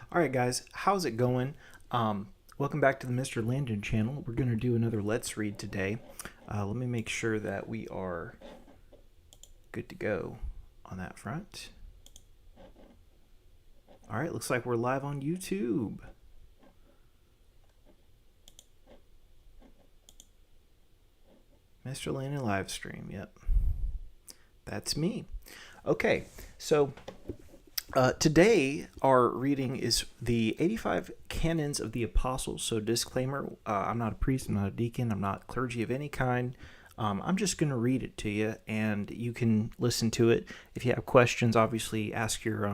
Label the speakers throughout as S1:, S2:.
S1: All right, guys, how's it going? Welcome back to the Mr. Landon channel. We're going to do another Let's Read today. Let me make sure that we are good to go on that front. All right, looks like we're live on YouTube. Mr. Landon live stream, yep. That's me. Okay, so today, our reading is the 85 canons of the apostles. So, disclaimer, I'm not a priest, I'm not a deacon, I'm not clergy of any kind. I'm just going to read it to you, and you can listen to it. If you have questions, obviously ask your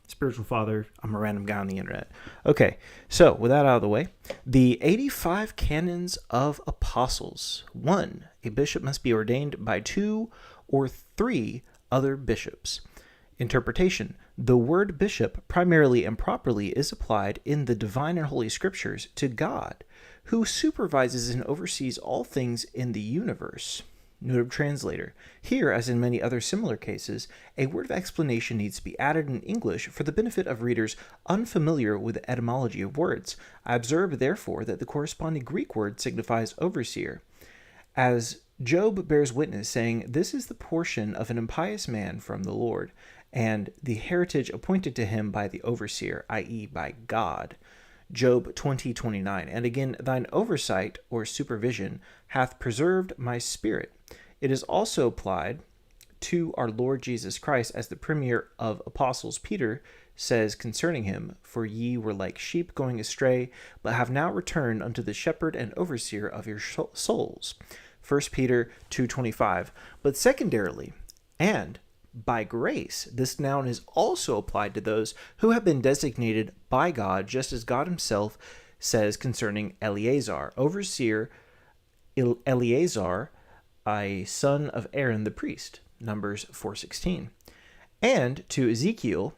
S1: spiritual father. I'm a random guy on the internet. Okay, so with that out of the way, the 85 canons of apostles. 1. A bishop must be ordained by 2 or 3 other bishops. Interpretation. The word bishop primarily and properly is applied in the divine and holy scriptures to God, who supervises and oversees all things in the universe. Note of translator. Here, as in many other similar cases, a word of explanation needs to be added in English for the benefit of readers unfamiliar with the etymology of words. I observe, therefore, that the corresponding Greek word signifies overseer. As Job bears witness, saying, "This is the portion of an impious man from the Lord, and the heritage appointed to him by the overseer," i.e., by God. Job 20:29. And again, thine oversight or supervision hath preserved my spirit. It is also applied to our Lord Jesus Christ as the premier of apostles. Peter says concerning him, "For ye were like sheep going astray, but have now returned unto the shepherd and overseer of your souls." 1 Peter 2:25. But secondarily, and by grace, this noun is also applied to those who have been designated by God, just as God himself says concerning Eleazar, overseer Eleazar, a son of Aaron the priest, Numbers 4:16. And to Ezekiel,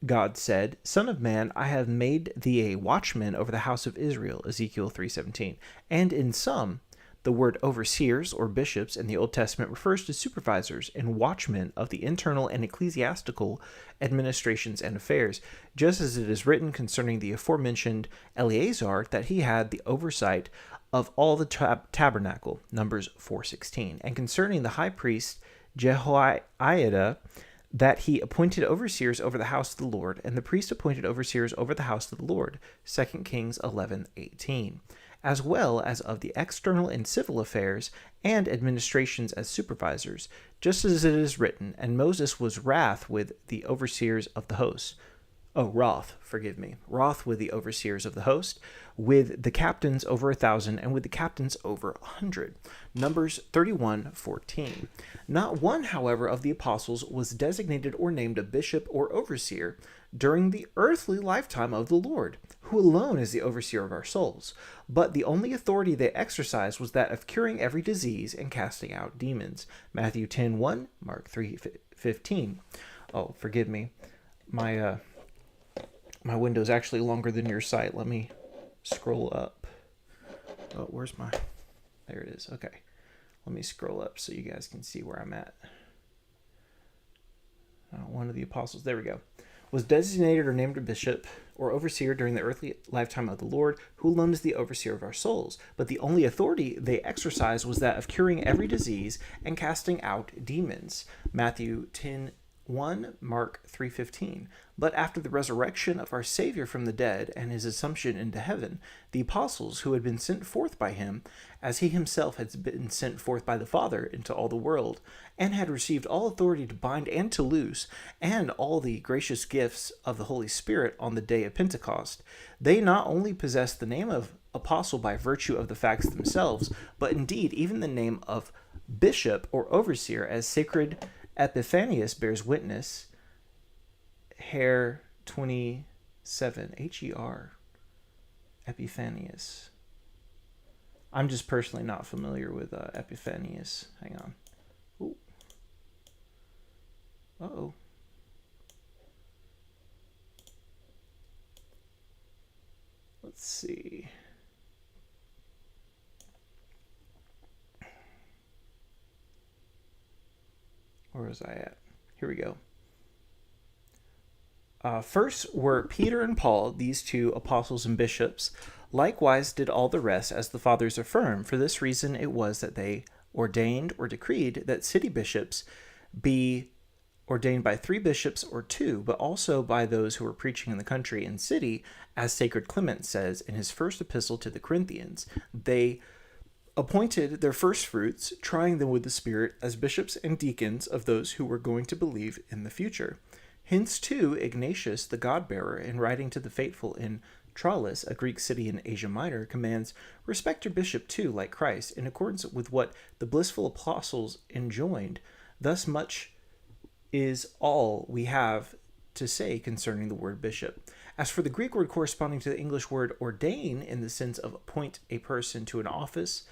S1: God said, "Son of man, I have made thee a watchman over the house of Israel," Ezekiel 3:17. And in some, the word overseers or bishops in the Old Testament refers to supervisors and watchmen of the internal and ecclesiastical administrations and affairs, just as it is written concerning the aforementioned Eleazar that he had the oversight of all the tabernacle, Numbers 4:16, and concerning the high priest Jehoiada that he appointed overseers over the house of the Lord, and the priest appointed overseers over the house of the Lord, 2 Kings 11:18. As well as of the external and civil affairs and administrations as supervisors, just as it is written, "And Moses was wrath with the overseers of the host." Wroth with the overseers of the host, with the captains over 1,000, and with the captains over 100. Numbers 31:14. Not one, however, of the apostles was designated or named a bishop or overseer during the earthly lifetime of the Lord, who alone is the overseer of our souls. But the only authority they exercised was that of curing every disease and casting out demons. Matthew 10:1, Mark 3:15. Oh, forgive me. My window's actually longer than your site. Let me scroll up. Oh, where's my... There it is. Okay. Let me scroll up so you guys can see where I'm at. One of the apostles. There we go. Was designated or named a bishop or overseer during the earthly lifetime of the Lord, who alone is the overseer of our souls. But the only authority they exercised was that of curing every disease and casting out demons. Matthew 10:1, Mark 3:15. But after the resurrection of our Savior from the dead and his assumption into heaven, the apostles who had been sent forth by him, as he himself had been sent forth by the Father into all the world, and had received all authority to bind and to loose, and all the gracious gifts of the Holy Spirit on the day of Pentecost, they not only possessed the name of apostle by virtue of the facts themselves, but indeed even the name of bishop or overseer, as sacred Epiphanius bears witness, Her 27, Her, Epiphanius. I'm just personally not familiar with Epiphanius. Hang on. Ooh. Uh-oh. Let's see. Where was I at? Here we go. First were Peter and Paul, these two apostles and bishops. Likewise did all the rest, as the fathers affirm. For this reason it was that they ordained or decreed that city bishops be ordained by 3 bishops or 2, but also by those who were preaching in the country and city, as Sacred Clement says in his first epistle to the Corinthians. They appointed their first fruits, trying them with the Spirit, as bishops and deacons of those who were going to believe in the future. Hence, too, Ignatius, the God-bearer, in writing to the faithful in Tralles, a Greek city in Asia Minor, commands, "Respect your bishop, too, like Christ, in accordance with what the blissful apostles enjoined. Thus much is all we have to say concerning the word bishop." As for the Greek word corresponding to the English word ordain, in the sense of appoint a person to an office,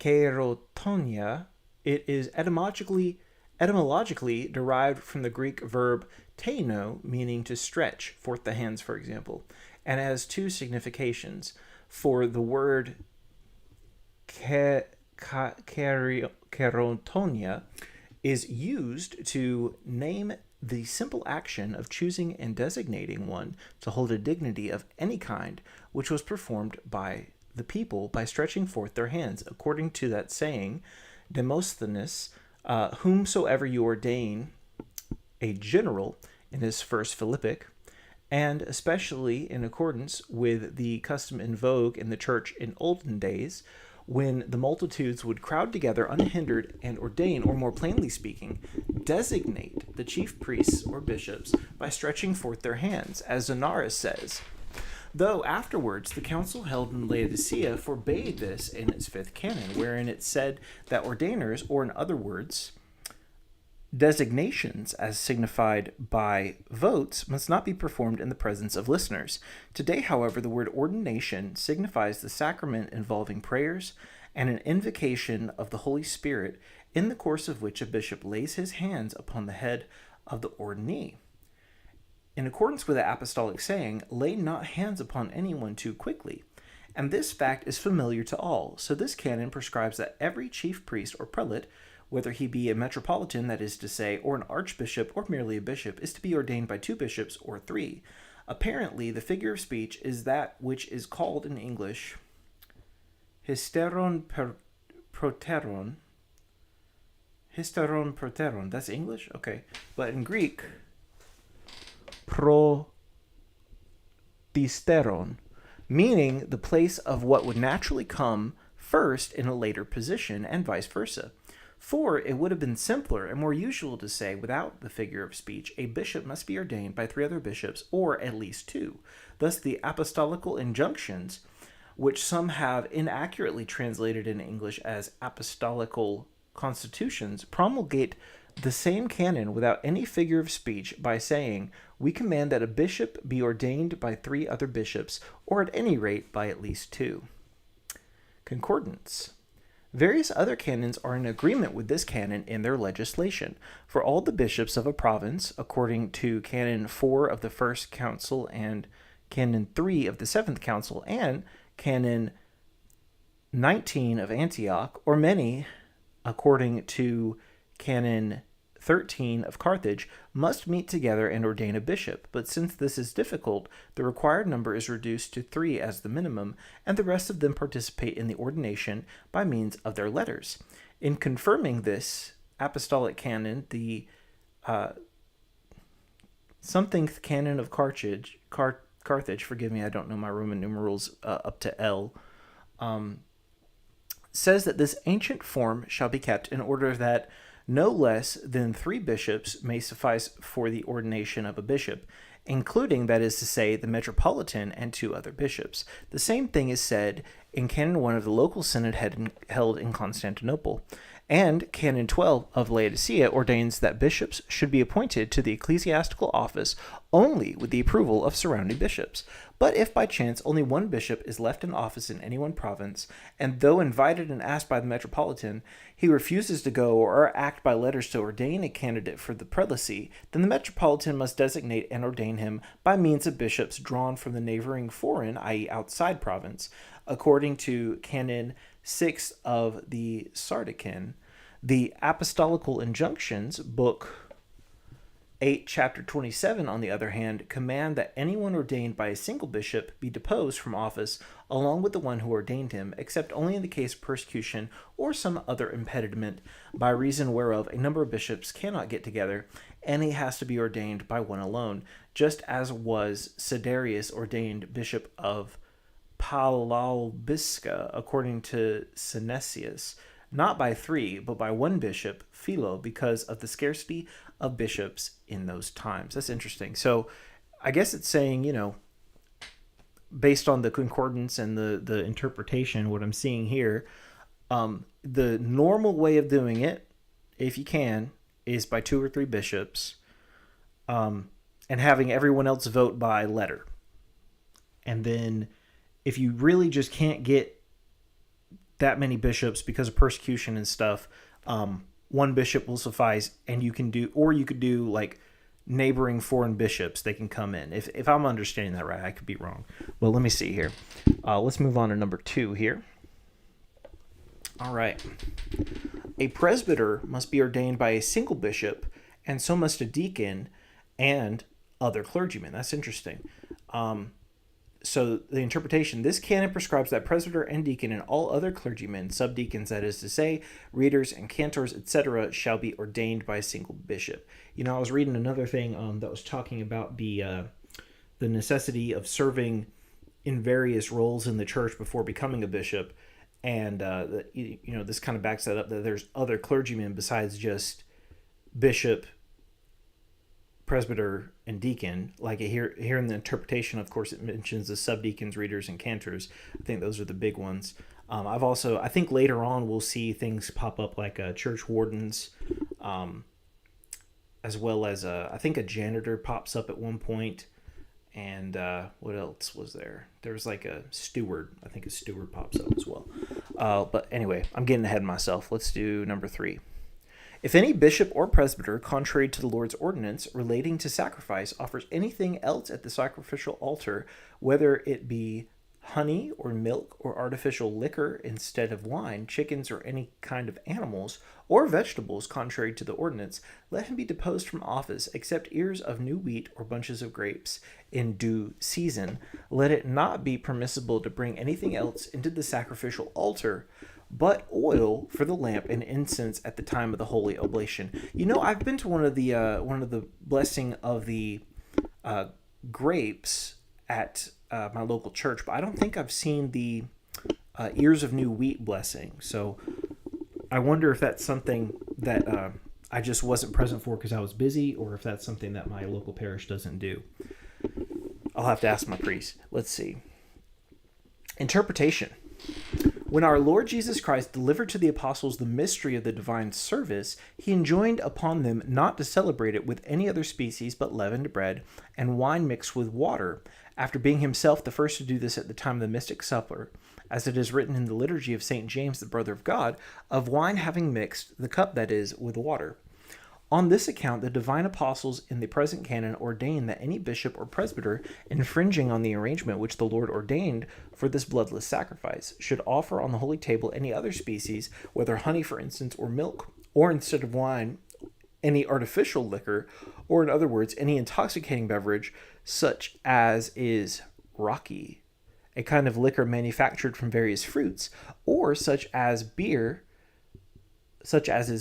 S1: kerotonia, it is etymologically derived from the Greek verb teino, meaning to stretch forth the hands, for example, and has 2 significations. For the word kerotonia is used to name the simple action of choosing and designating one to hold a dignity of any kind, which was performed by the people by stretching forth their hands, according to that saying, Demosthenes, whomsoever you ordain a general, in his first Philippic, and especially in accordance with the custom in vogue in the church in olden days, when the multitudes would crowd together unhindered and ordain, or more plainly speaking, designate the chief priests or bishops by stretching forth their hands, as Zonaras says. Though afterwards the council held in Laodicea forbade this in its 5th canon, wherein it said that ordainers, or in other words, designations as signified by votes, must not be performed in the presence of listeners. Today, however, the word ordination signifies the sacrament involving prayers and an invocation of the Holy Spirit, in the course of which a bishop lays his hands upon the head of the ordinee. In accordance with the apostolic saying, "Lay not hands upon anyone too quickly," and this fact is familiar to all. So this canon prescribes that every chief priest or prelate, whether he be a metropolitan, that is to say, or an archbishop, or merely a bishop, is to be ordained by 2 bishops or 3. Apparently, the figure of speech is that which is called in English hysteron proteron. Hysteron proteron. That's English? Okay. But in Greek, protisteron, meaning the place of what would naturally come first in a later position, and vice versa. For it would have been simpler and more usual to say, without the figure of speech, a bishop must be ordained by 3 other bishops, or at least 2. Thus the apostolical injunctions, which some have inaccurately translated in English as apostolical constitutions, promulgate the same canon without any figure of speech by saying, "We command that a bishop be ordained by 3 other bishops, or at any rate by at least 2. Concordance. Various other canons are in agreement with this canon in their legislation. For all the bishops of a province, according to Canon 4 of the First Council and Canon 3 of the Seventh Council and Canon 19 of Antioch, or many, according to Canon 13 of Carthage, must meet together and ordain a bishop. But since this is difficult, the required number is reduced to 3 as the minimum, and the rest of them participate in the ordination by means of their letters. In confirming this apostolic canon, the somethingth canon of Carthage, forgive me, I don't know my Roman numerals up to L, says that this ancient form shall be kept in order that no less than 3 bishops may suffice for the ordination of a bishop, including, that is to say, the metropolitan and 2 other bishops. The same thing is said in Canon 1 of the local synod held in Constantinople. And Canon 12 of Laodicea ordains that bishops should be appointed to the ecclesiastical office only with the approval of surrounding bishops. But if by chance only 1 bishop is left in office in any one province, and though invited and asked by the metropolitan, he refuses to go or act by letters to ordain a candidate for the prelacy, then the metropolitan must designate and ordain him by means of bishops drawn from the neighboring foreign, i.e. outside province, according to Canon 6 of the Sardican. The Apostolical Injunctions, Book 8, chapter 27, on the other hand, command that anyone ordained by a single bishop be deposed from office along with the one who ordained him, except only in the case of persecution or some other impediment, by reason whereof a number of bishops cannot get together, and he has to be ordained by one alone, just as was Cedarius ordained bishop of Palalbisca, according to Synesius, not by three, but by one bishop, Philo, because of the scarcity of bishops in those times. That's interesting. So I guess it's saying, based on the concordance and the interpretation, what I'm seeing here, the normal way of doing it, if you can, is by 2 or 3 bishops, and having everyone else vote by letter. And then if you really just can't get that many bishops because of persecution and stuff, one bishop will suffice, and you could do like neighboring foreign bishops. They can come in. If I'm understanding that right, I could be wrong. Well, let me see here. Let's move on to number 2 here. All right. A presbyter must be ordained by a single bishop, and so must a deacon and other clergymen. That's interesting. So the interpretation, this canon prescribes that presbyter and deacon and all other clergymen, subdeacons, that is to say, readers and cantors, etc., shall be ordained by a single bishop. I was reading another thing that was talking about the necessity of serving in various roles in the church before becoming a bishop, and this kind of backs that up, that there's other clergymen besides just bishop, presbyter, and deacon. Like here in the interpretation, of course, it mentions the subdeacons, readers, and cantors. I think those are the big ones. I think later on we'll see things pop up like church wardens, as well as I think a janitor pops up at one point. And what else was there? There's like a steward. I think a steward pops up as well. But anyway, I'm getting ahead of myself. Let's do number 3. If any bishop or presbyter, contrary to the Lord's ordinance relating to sacrifice, offers anything else at the sacrificial altar, whether it be honey or milk or artificial liquor instead of wine, chickens or any kind of animals, or vegetables contrary to the ordinance, let him be deposed from office, except ears of new wheat or bunches of grapes in due season. Let it not be permissible to bring anything else into the sacrificial altar but oil for the lamp and incense at the time of the holy oblation. I've been to one of the blessing of the grapes at my local church, but I don't think I've seen the ears of new wheat blessing. So I wonder if that's something that I just wasn't present for because I was busy, or if that's something that my local parish doesn't do. I'll have to ask my priest. Let's see. Interpretation. When our Lord Jesus Christ delivered to the apostles the mystery of the divine service, he enjoined upon them not to celebrate it with any other species but leavened bread and wine mixed with water, after being himself the first to do this at the time of the mystic supper, as it is written in the liturgy of St. James, the brother of God, of wine having mixed, the cup that is, with water. On this account, the divine apostles in the present canon ordain that any bishop or presbyter, infringing on the arrangement which the Lord ordained for this bloodless sacrifice, should offer on the holy table any other species, whether honey, for instance, or milk, or instead of wine, any artificial liquor, or in other words, any intoxicating beverage, such as is raki, a kind of liquor manufactured from various fruits, or such as is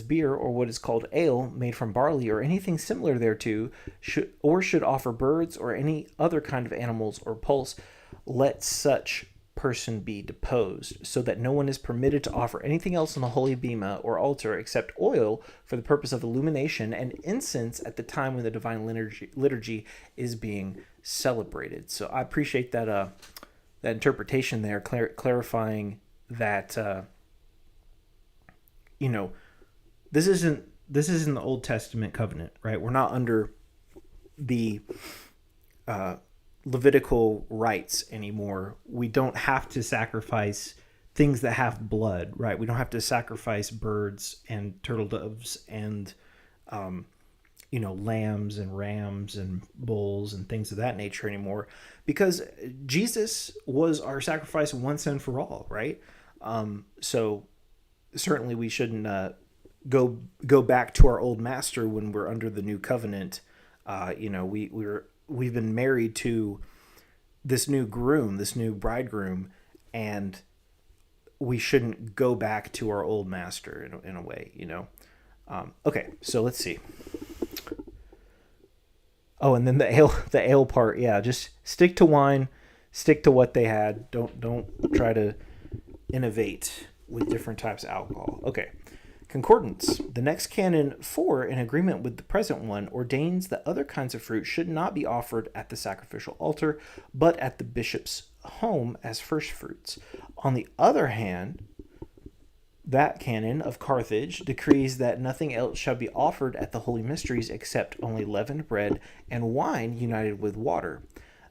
S1: beer, or what is called ale, made from barley, or anything similar thereto, should offer birds or any other kind of animals or pulse, let such person be deposed, so that no one is permitted to offer anything else on the holy bema or altar except oil for the purpose of illumination, and incense at the time when the divine liturgy is being celebrated. So I appreciate that interpretation there, clarifying that this isn't the Old Testament covenant, right? We're not under the Levitical rites anymore. We don't have to sacrifice things that have blood, right? We don't have to sacrifice birds and turtle doves and lambs and rams and bulls and things of that nature anymore, because Jesus was our sacrifice once and for all, right? So certainly we shouldn't go back to our old master when we're under the new covenant, We've been married to this new groom, this new bridegroom, and we shouldn't go back to our old master in a way, Okay, so let's see. Oh, and then the ale part, yeah, just stick to wine, stick to what they had. Don't try to innovate with different types of alcohol. Okay. Concordance. The next canon 4, in agreement with the present one, ordains that other kinds of fruit should not be offered at the sacrificial altar, but at the bishop's home as first fruits. On the other hand, that canon of Carthage decrees that nothing else shall be offered at the holy mysteries except only leavened bread and wine united with water.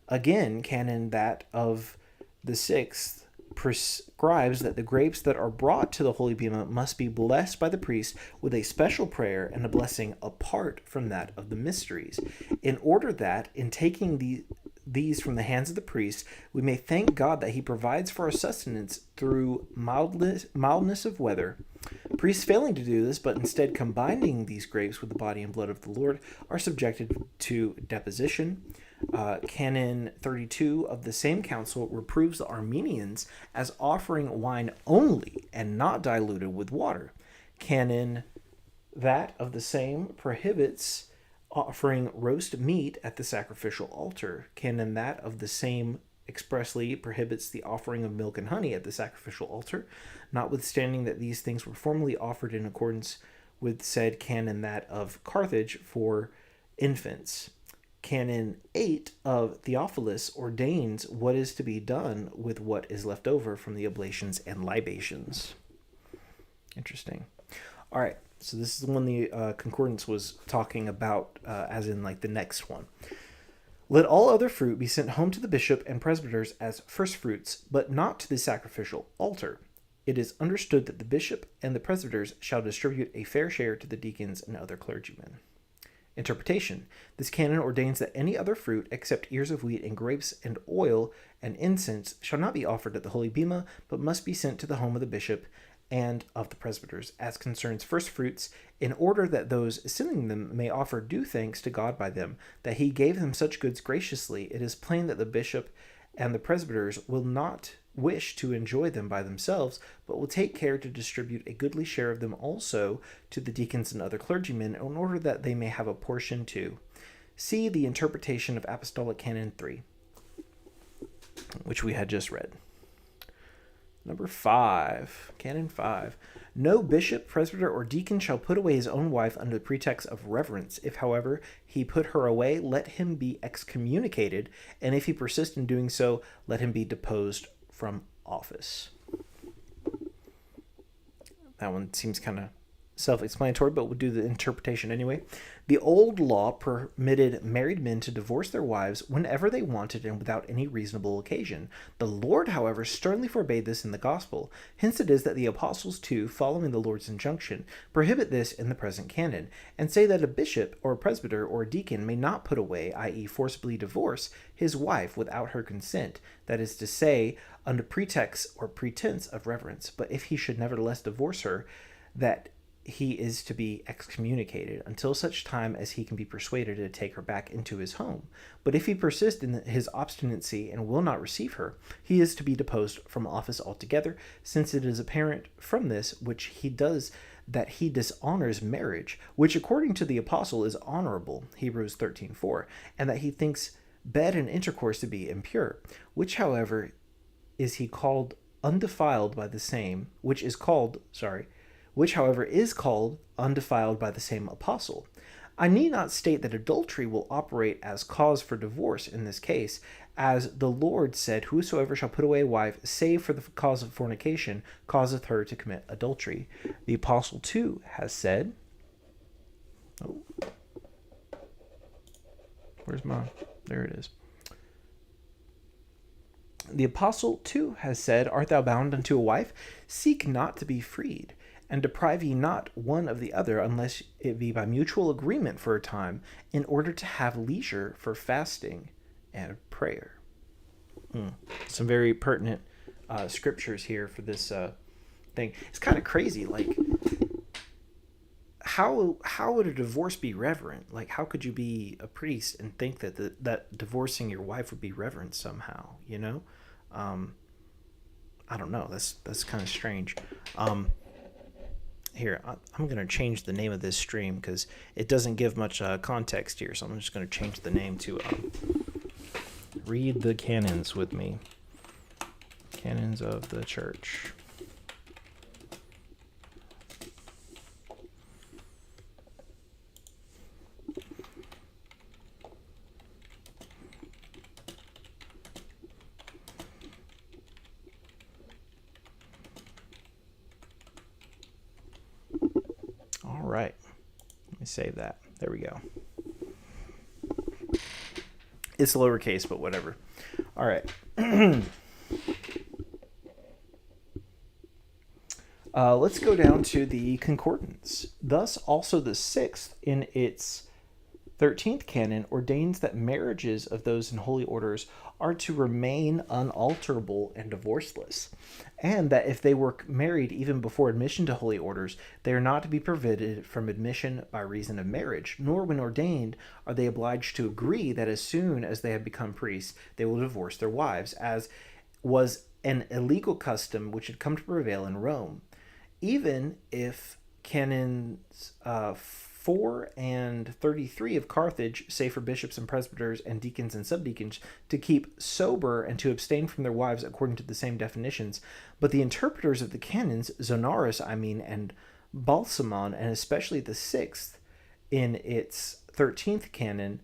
S1: Again, canon that of the sixth prescribes that the grapes that are brought to the holy bema must be blessed by the priest with a special prayer and a blessing apart from that of the mysteries, in order that, in taking these from the hands of the priest, we may thank God that he provides for our sustenance through mildness of weather. Priests failing to do this, but instead combining these grapes with the body and blood of the Lord, are subjected to deposition. Canon 32 of the same council reproves the Armenians as offering wine only and not diluted with water. Canon that of the same prohibits offering roast meat at the sacrificial altar. Canon that of the same expressly prohibits the offering of milk and honey at the sacrificial altar, notwithstanding that these things were formerly offered in accordance with said canon that of Carthage for infants. Canon 8 of Theophilus ordains what is to be done with what is left over from the oblations and libations. Interesting. All right, so this is the one the concordance was talking about, as in like the next one. Let all other fruit be sent home to the bishop and presbyters as first fruits, but not to the sacrificial altar. It is understood that the bishop and the presbyters shall distribute a fair share to the deacons and other clergymen. Interpretation. This canon ordains that any other fruit except ears of wheat and grapes and oil and incense shall not be offered at the holy bema, but must be sent to the home of the bishop and of the presbyters, as concerns first fruits, in order that those sending them may offer due thanks to God by them, that he gave them such goods graciously. It is plain that the bishop and the presbyters will not wish to enjoy them by themselves, but will take care to distribute a goodly share of them also to the deacons and other clergymen, in order that they may have a portion too. See the interpretation of Apostolic Canon 3, which we had just read. Number 5, Canon 5. No bishop, presbyter, or deacon shall put away his own wife under the pretext of reverence. If, however, he put her away, let him be excommunicated, and if he persist in doing so, let him be deposed from office. That one seems kind of self-explanatory, but we'll do the interpretation anyway. The old law permitted married men to divorce their wives whenever they wanted and without any reasonable occasion. The Lord, however, sternly forbade this in the gospel. Hence it is that the apostles too, following the Lord's injunction, prohibit this in the present canon, and say that a bishop or a presbyter or a deacon may not put away, i.e. forcibly divorce, his wife without her consent, that is to say, under pretext or pretense of reverence. But if he should nevertheless divorce her, that he is to be excommunicated until such time as he can be persuaded to take her back into his home. But if he persist in his obstinacy and will not receive her, he is to be deposed from office altogether, since it is apparent from this which he does that he dishonors marriage, which according to the apostle is honorable, Hebrews 13:4, and that he thinks bed and intercourse to be impure, which however is called undefiled by the same undefiled by the same apostle. I need not state that adultery will operate as cause for divorce in this case, as the Lord said, whosoever shall put away a wife, save for the cause of fornication, causeth her to commit adultery. The apostle too has said, there it is. The apostle too has said, art thou bound unto a wife? Seek not to be freed. And deprive ye not one of the other, unless it be by mutual agreement for a time, in order to have leisure for fasting and prayer. Some very pertinent scriptures here for this thing. It's kind of crazy. Like, how would a divorce be reverent? Like, how could you be a priest and think that divorcing your wife would be reverent somehow? You know, um, I don't know. That's kind of strange. Um, I'm gonna change the name of this stream because it doesn't give much context here. So I'm just gonna change the name to "Read the Canons with Me." Canons of the Church. All right. Let me save that. There we go. It's lowercase, but whatever. All right. Let's go down to the concordance. Thus, also the sixth, in its 13th canon, ordains that marriages of those in holy orders are to remain unalterable and divorceless, and that if they were married even before admission to holy orders, they are not to be prevented from admission by reason of marriage, nor when ordained are they obliged to agree that as soon as they have become priests, they will divorce their wives, as was an illegal custom which had come to prevail in Rome. Even if canons 4 and 33 of Carthage say for bishops and presbyters and deacons and subdeacons to keep sober and to abstain from their wives according to the same definitions, but the interpreters of the canons, Zonaras, and Balsamon, and especially the sixth in its 13th canon,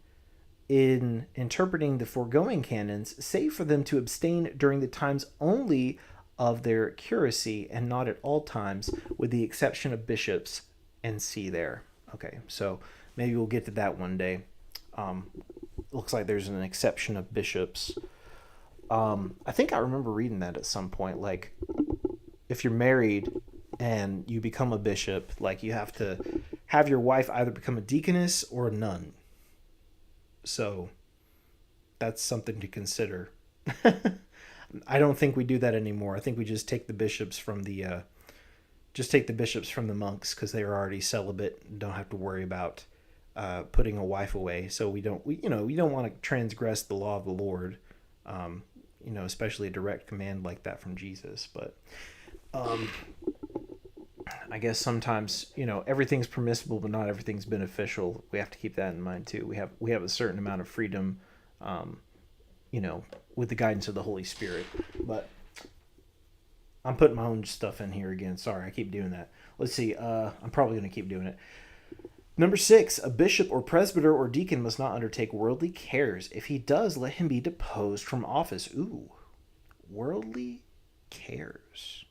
S1: in interpreting the foregoing canons, say for them to abstain during the times only of their curacy and not at all times, with the exception of bishops, and see there. Okay, so maybe we'll get to that one day. Looks like there's an exception of bishops. I think I remember reading that at some point. Like, if you're married and you become a bishop, like, you have to have your wife either become a deaconess or a nun. So that's something to consider. I don't think we do that anymore. I think we just take the bishops from the monks because they are already celibate and don't have to worry about putting a wife away. So we don't want to transgress the law of the Lord, especially a direct command like that from Jesus. But I guess sometimes everything's permissible, but not everything's beneficial. We have to keep that in mind too. We have a certain amount of freedom, with the guidance of the Holy Spirit. But I'm putting my own stuff in here again. Sorry, I keep doing that. Let's see. I'm probably going to keep doing it. Number 6, a bishop or presbyter or deacon must not undertake worldly cares. If he does, let him be deposed from office. Ooh, worldly cares.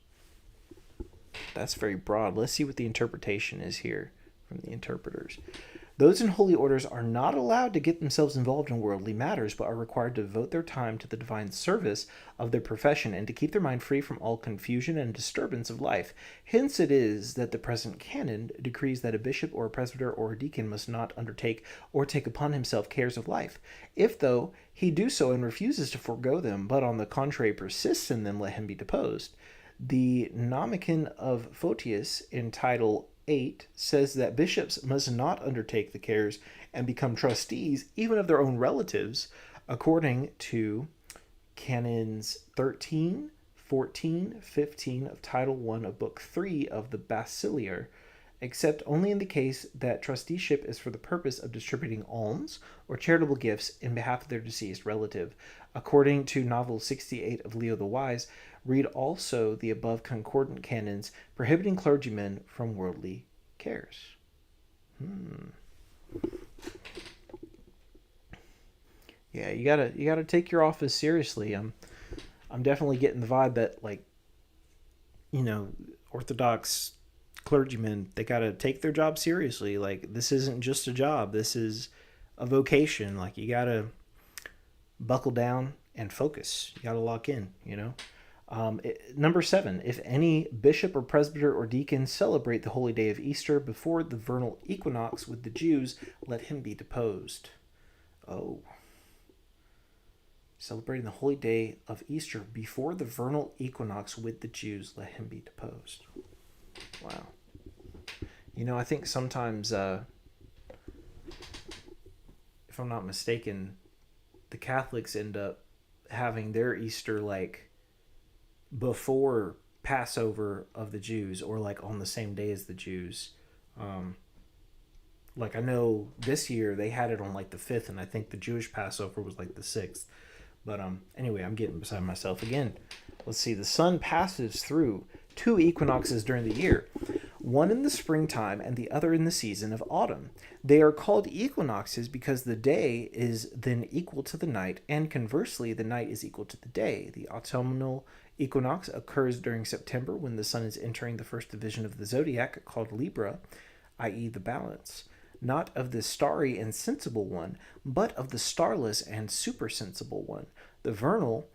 S1: That's very broad. Let's see what the interpretation is here from the interpreters. Those in holy orders are not allowed to get themselves involved in worldly matters, but are required to devote their time to the divine service of their profession and to keep their mind free from all confusion and disturbance of life. Hence it is that the present canon decrees that a bishop or a presbyter or a deacon must not undertake or take upon himself cares of life. If, though, he do so and refuses to forego them, but on the contrary persists in them, let him be deposed. The Nomicon of Photius in title 8 says that bishops must not undertake the cares and become trustees even of their own relatives, according to canons 13, 14, 15 of title 1 of book 3 of the Basileir, except only in the case that trusteeship is for the purpose of distributing alms or charitable gifts in behalf of their deceased relative. According to novel 68 of Leo the Wise, read also the above concordant canons prohibiting clergymen from worldly cares. Yeah, you gotta take your office seriously. I'm definitely getting the vibe that, like, Orthodox clergymen, they gotta take their job seriously. Like, this isn't just a job, this is a vocation. Like, you gotta buckle down and focus. You gotta lock in. Number 7, if any bishop or presbyter or deacon celebrate the holy day of Easter before the vernal equinox with the Jews, let him be deposed. Oh. Celebrating the holy day of Easter before the vernal equinox with the Jews, let him be deposed. Wow. I think sometimes, if I'm not mistaken, the Catholics end up having their Easter like before Passover of the Jews, or like on the same day as the Jews. Um, like I know this year they had it on like the 5th, and I think the Jewish Passover was like the 6th. But anyway, I'm getting beside myself again. Let's see. The sun passes through two equinoxes during the year, one in the springtime and the other in the season of autumn. They are called equinoxes because the day is then equal to the night, and conversely, the night is equal to the day. The autumnal equinox occurs during September when the sun is entering the first division of the zodiac called Libra, i.e., the balance. Not of the starry and sensible one, but of the starless and supersensible one. The vernal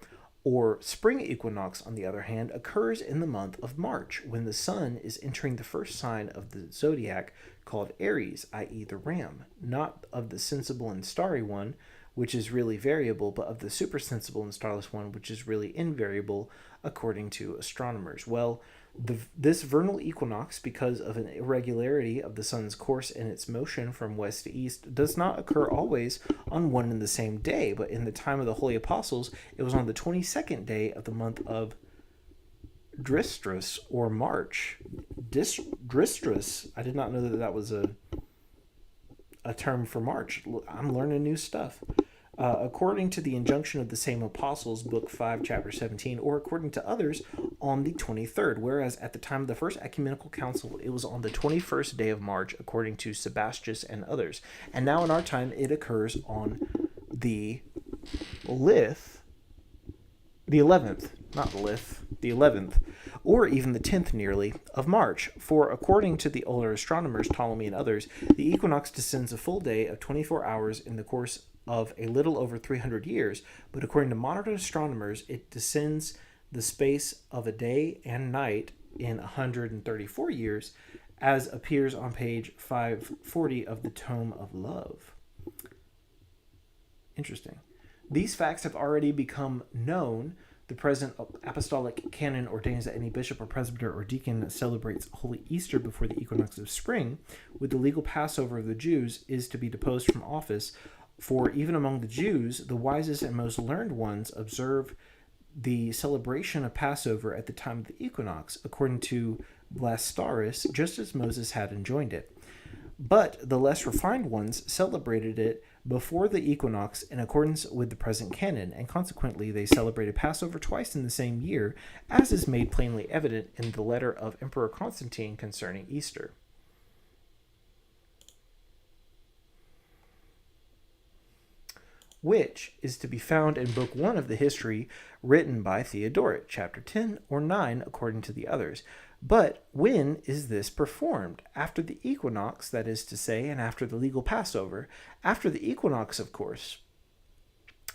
S1: or spring equinox, on the other hand, occurs in the month of March, when the sun is entering the first sign of the zodiac called Aries, i.e., the ram, not of the sensible and starry one, which is really variable, but of the supersensible and starless one, which is really invariable, according to astronomers. Well, this vernal equinox, because of an irregularity of the sun's course and its motion from west to east, does not occur always on one and the same day, but in the time of the Holy Apostles, it was on the 22nd day of the month of Dristus, or March. Dristus. I did not know that was a term for March. I'm learning new stuff. According to the injunction of the same apostles, Book 5, Chapter 17, or according to others, on the 23rd, whereas at the time of the First Ecumenical Council, it was on the 21st day of March, according to Sebastius and others. And now in our time, it occurs on the 11th, or even the 10th nearly, of March. For according to the older astronomers, Ptolemy and others, the equinox descends a full day of 24 hours in the course of a little over 300 years, but according to modern astronomers, it descends the space of a day and night in 134 years, as appears on page 540 of the Tome of Love. Interesting. These facts have already become known. The present apostolic canon ordains that any bishop or presbyter or deacon celebrates Holy Easter before the equinox of spring, with the legal Passover of the Jews, is to be deposed from office. For even among the Jews, the wisest and most learned ones observe the celebration of Passover at the time of the equinox, according to Blastaris, just as Moses had enjoined it. But the less refined ones celebrated it before the equinox in accordance with the present canon, and consequently they celebrated Passover twice in the same year, as is made plainly evident in the letter of Emperor Constantine concerning Easter. Which is to be found in Book 1 of the history written by Theodoret, chapter 10 or 9, according to the others. But when is this performed? After the equinox, that is to say, and after the legal Passover. After the equinox, of course.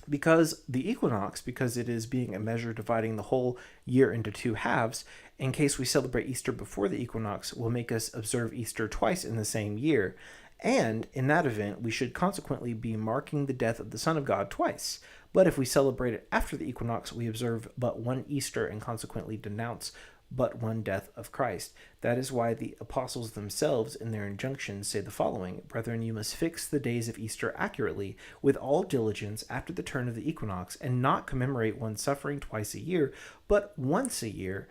S1: Because it is being a measure dividing the whole year into two halves, in case we celebrate Easter before the equinox, will make us observe Easter twice in the same year. And in that event, we should consequently be marking the death of the Son of God twice. But if we celebrate it after the equinox, we observe but one Easter and consequently denounce but one death of Christ. That is why the apostles themselves in their injunctions say the following: Brethren, you must fix the days of Easter accurately, with all diligence after the turn of the equinox, and not commemorate one suffering twice a year, but once a year,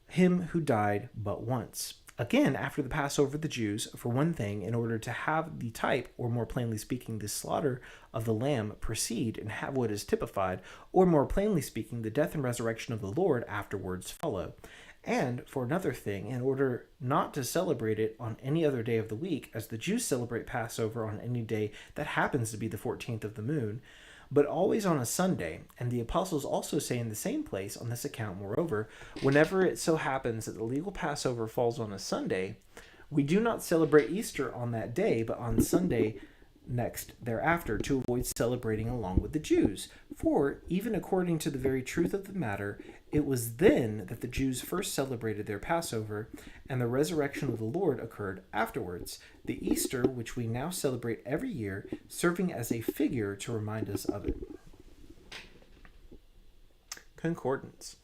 S1: him who died but once. Again, after the Passover of the Jews, for one thing, in order to have the type, or more plainly speaking, the slaughter of the lamb precede and have what is typified, or more plainly speaking, the death and resurrection of the Lord afterwards follow. And for another thing, in order not to celebrate it on any other day of the week, as the Jews celebrate Passover on any day that happens to be the 14th of the moon, but always on a Sunday. And the apostles also say in the same place, on this account, moreover, whenever it so happens that the legal Passover falls on a Sunday, we do not celebrate Easter on that day, but on Sunday next thereafter, to avoid celebrating along with the Jews. For, even according to the very truth of the matter, it was then that the Jews first celebrated their Passover, and the resurrection of the Lord occurred afterwards, the Easter which we now celebrate every year, serving as a figure to remind us of it. Concordance.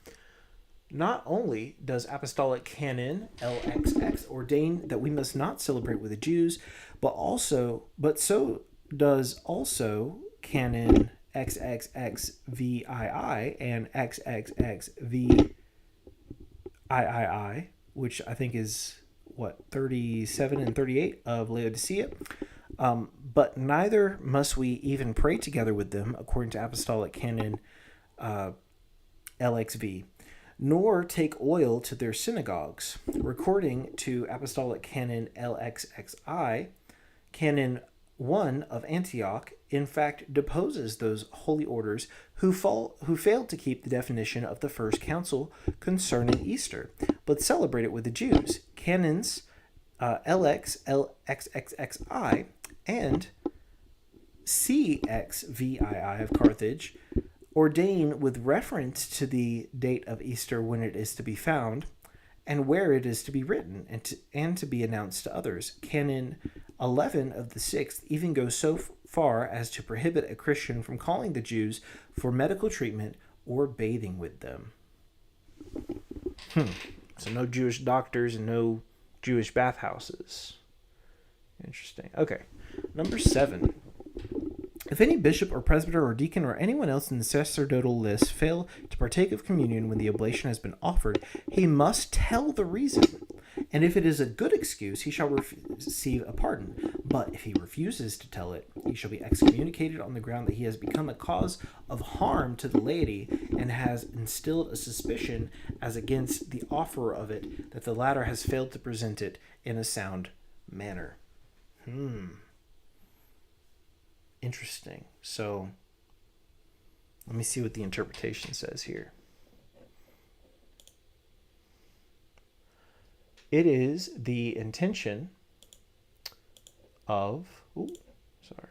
S1: Not only does apostolic canon LXX ordain that we must not celebrate with the Jews, but so does also canon XXXVII and XXXVIII, which I think is 37 and 38 of Laodicea. But neither must we even pray together with them, according to apostolic canon LXV, nor take oil to their synagogues. According to apostolic canon LXXI, canon 1 of Antioch, in fact, deposes those holy orders who failed to keep the definition of the first council concerning Easter, but celebrate it with the Jews. Canons LXXXI and CXVII of Carthage ordain with reference to the date of Easter when it is to be found and where it is to be written and to be announced to others. Canon 11 of the 6th even goes so far as to prohibit a Christian from calling the Jews for medical treatment or bathing with them. So no Jewish doctors and no Jewish bathhouses. Interesting. Okay. Number 7. If any bishop or presbyter or deacon or anyone else in the sacerdotal list fail to partake of communion when the oblation has been offered, he must tell the reason. And if it is a good excuse, he shall receive a pardon. But if he refuses to tell it, he shall be excommunicated on the ground that he has become a cause of harm to the laity and has instilled a suspicion as against the offerer of it that the latter has failed to present it in a sound manner. Interesting. So let me see what the interpretation says here. It is the intention of... Gotta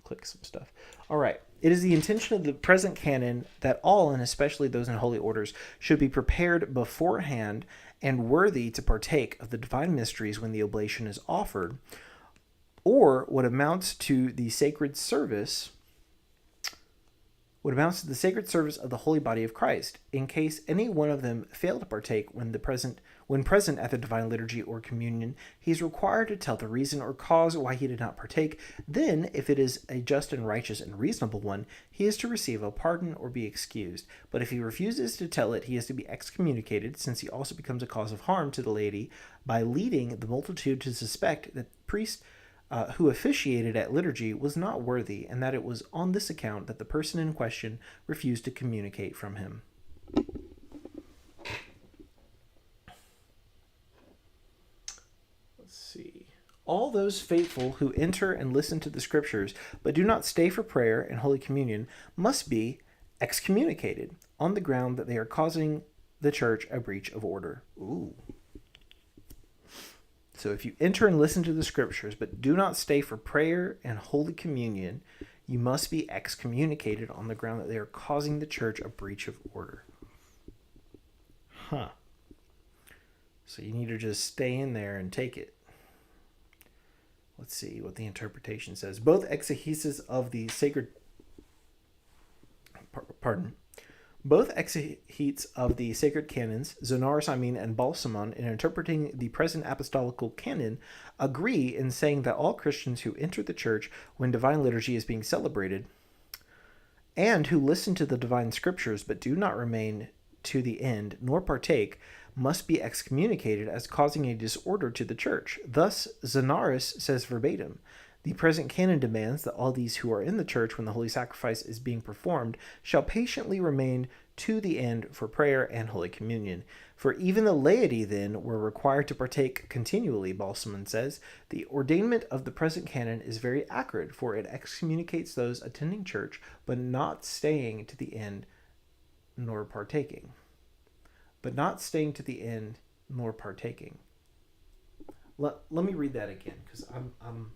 S1: click some stuff. All right. It is the intention of the present canon that all, and especially those in holy orders, should be prepared beforehand and worthy to partake of the divine mysteries when the oblation is offered, or what amounts to the sacred service of the holy body of Christ, in case any one of them fail to partake when present at the divine liturgy or communion. He is required to tell the reason or cause why he did not partake. Then, if it is a just and righteous and reasonable one, he is to receive a pardon or be excused. But if he refuses to tell it, he is to be excommunicated, since he also becomes a cause of harm to the laity by leading the multitude to suspect that the priest who officiated at liturgy was not worthy, and that it was on this account that the person in question refused to communicate from him. Let's see. All those faithful who enter and listen to the scriptures, but do not stay for prayer and Holy Communion, must be excommunicated on the ground that they are causing the church a breach of order. Ooh. So if you enter and listen to the scriptures, but do not stay for prayer and Holy Communion, you must be excommunicated on the ground that they are causing the church a breach of order. So you need to just stay in there and take it. Let's see what the interpretation says. Both exegesis of the sacred... Both exegetes of the sacred canons, Zonaras, and Balsamon, in interpreting the present apostolical canon, agree in saying that all Christians who enter the church when divine liturgy is being celebrated, and who listen to the divine scriptures but do not remain to the end nor partake, must be excommunicated as causing a disorder to the church. Thus, Zonaras says verbatim, "The present canon demands that all these who are in the church when the holy sacrifice is being performed shall patiently remain to the end for prayer and Holy Communion. For even the laity then were required to partake continually," Balsamon says. "The ordainment of the present canon is very accurate, for it excommunicates those attending church, but not staying to the end nor partaking." But not staying to the end nor partaking. Let me read that again, because I'm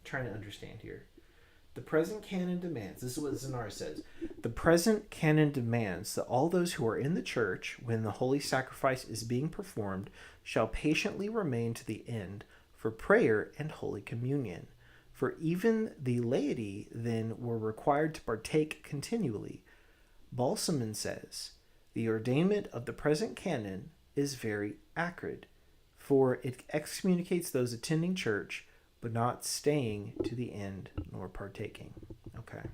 S1: trying to understand here. The present canon demands, this is what Zonaras says, the present canon demands that all those who are in the church when the holy sacrifice is being performed shall patiently remain to the end for prayer and Holy Communion. For even the laity then were required to partake continually. Balsamon says The ordainment of the present canon is very acrid, for it excommunicates those attending church, but not staying to the end nor partaking. Okay.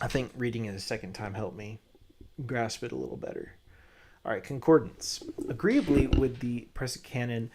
S1: I think reading it a second time helped me grasp it a little better. All right, concordance. Agreeably with the present canon,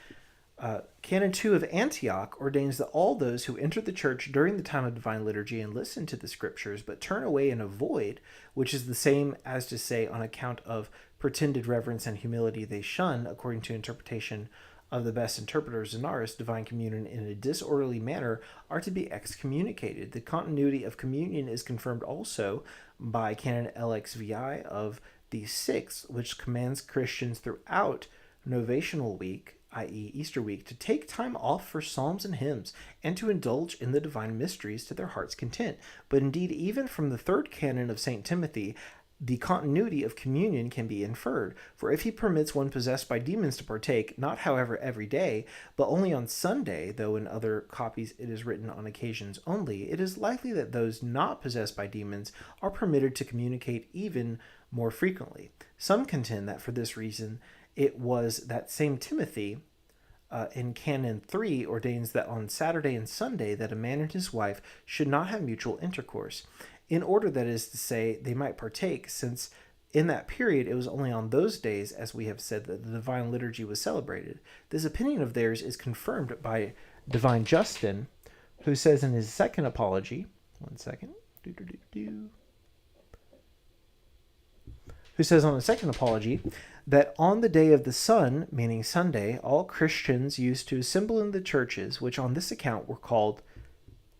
S1: Canon 2 of Antioch ordains that all those who enter the church during the time of divine liturgy and listen to the scriptures, but turn away and avoid, which is the same as to say on account of pretended reverence and humility they shun, according to interpretation of the best interpreter Zenaris, divine communion in a disorderly manner, are to be excommunicated. The continuity of communion is confirmed also by Canon LXVI of the 6th, which commands Christians throughout Novational Week, i.e. Easter week, to take time off for psalms and hymns, and to indulge in the divine mysteries to their heart's content. But indeed, even from the 3rd canon of St. Timothy, the continuity of communion can be inferred. For if he permits one possessed by demons to partake, not however every day, but only on Sunday, though in other copies it is written on occasions only, it is likely that those not possessed by demons are permitted to communicate even more frequently. Some contend that for this reason it was that same Timothy in Canon 3 ordains that on Saturday and Sunday that a man and his wife should not have mutual intercourse, in order, that is to say, they might partake, since in that period it was only on those days, as we have said, that the divine liturgy was celebrated. This opinion of theirs is confirmed by divine Justin, who says in his second apology, who says on the second apology, that on the day of the sun, meaning Sunday, all Christians used to assemble in the churches, which on this account were called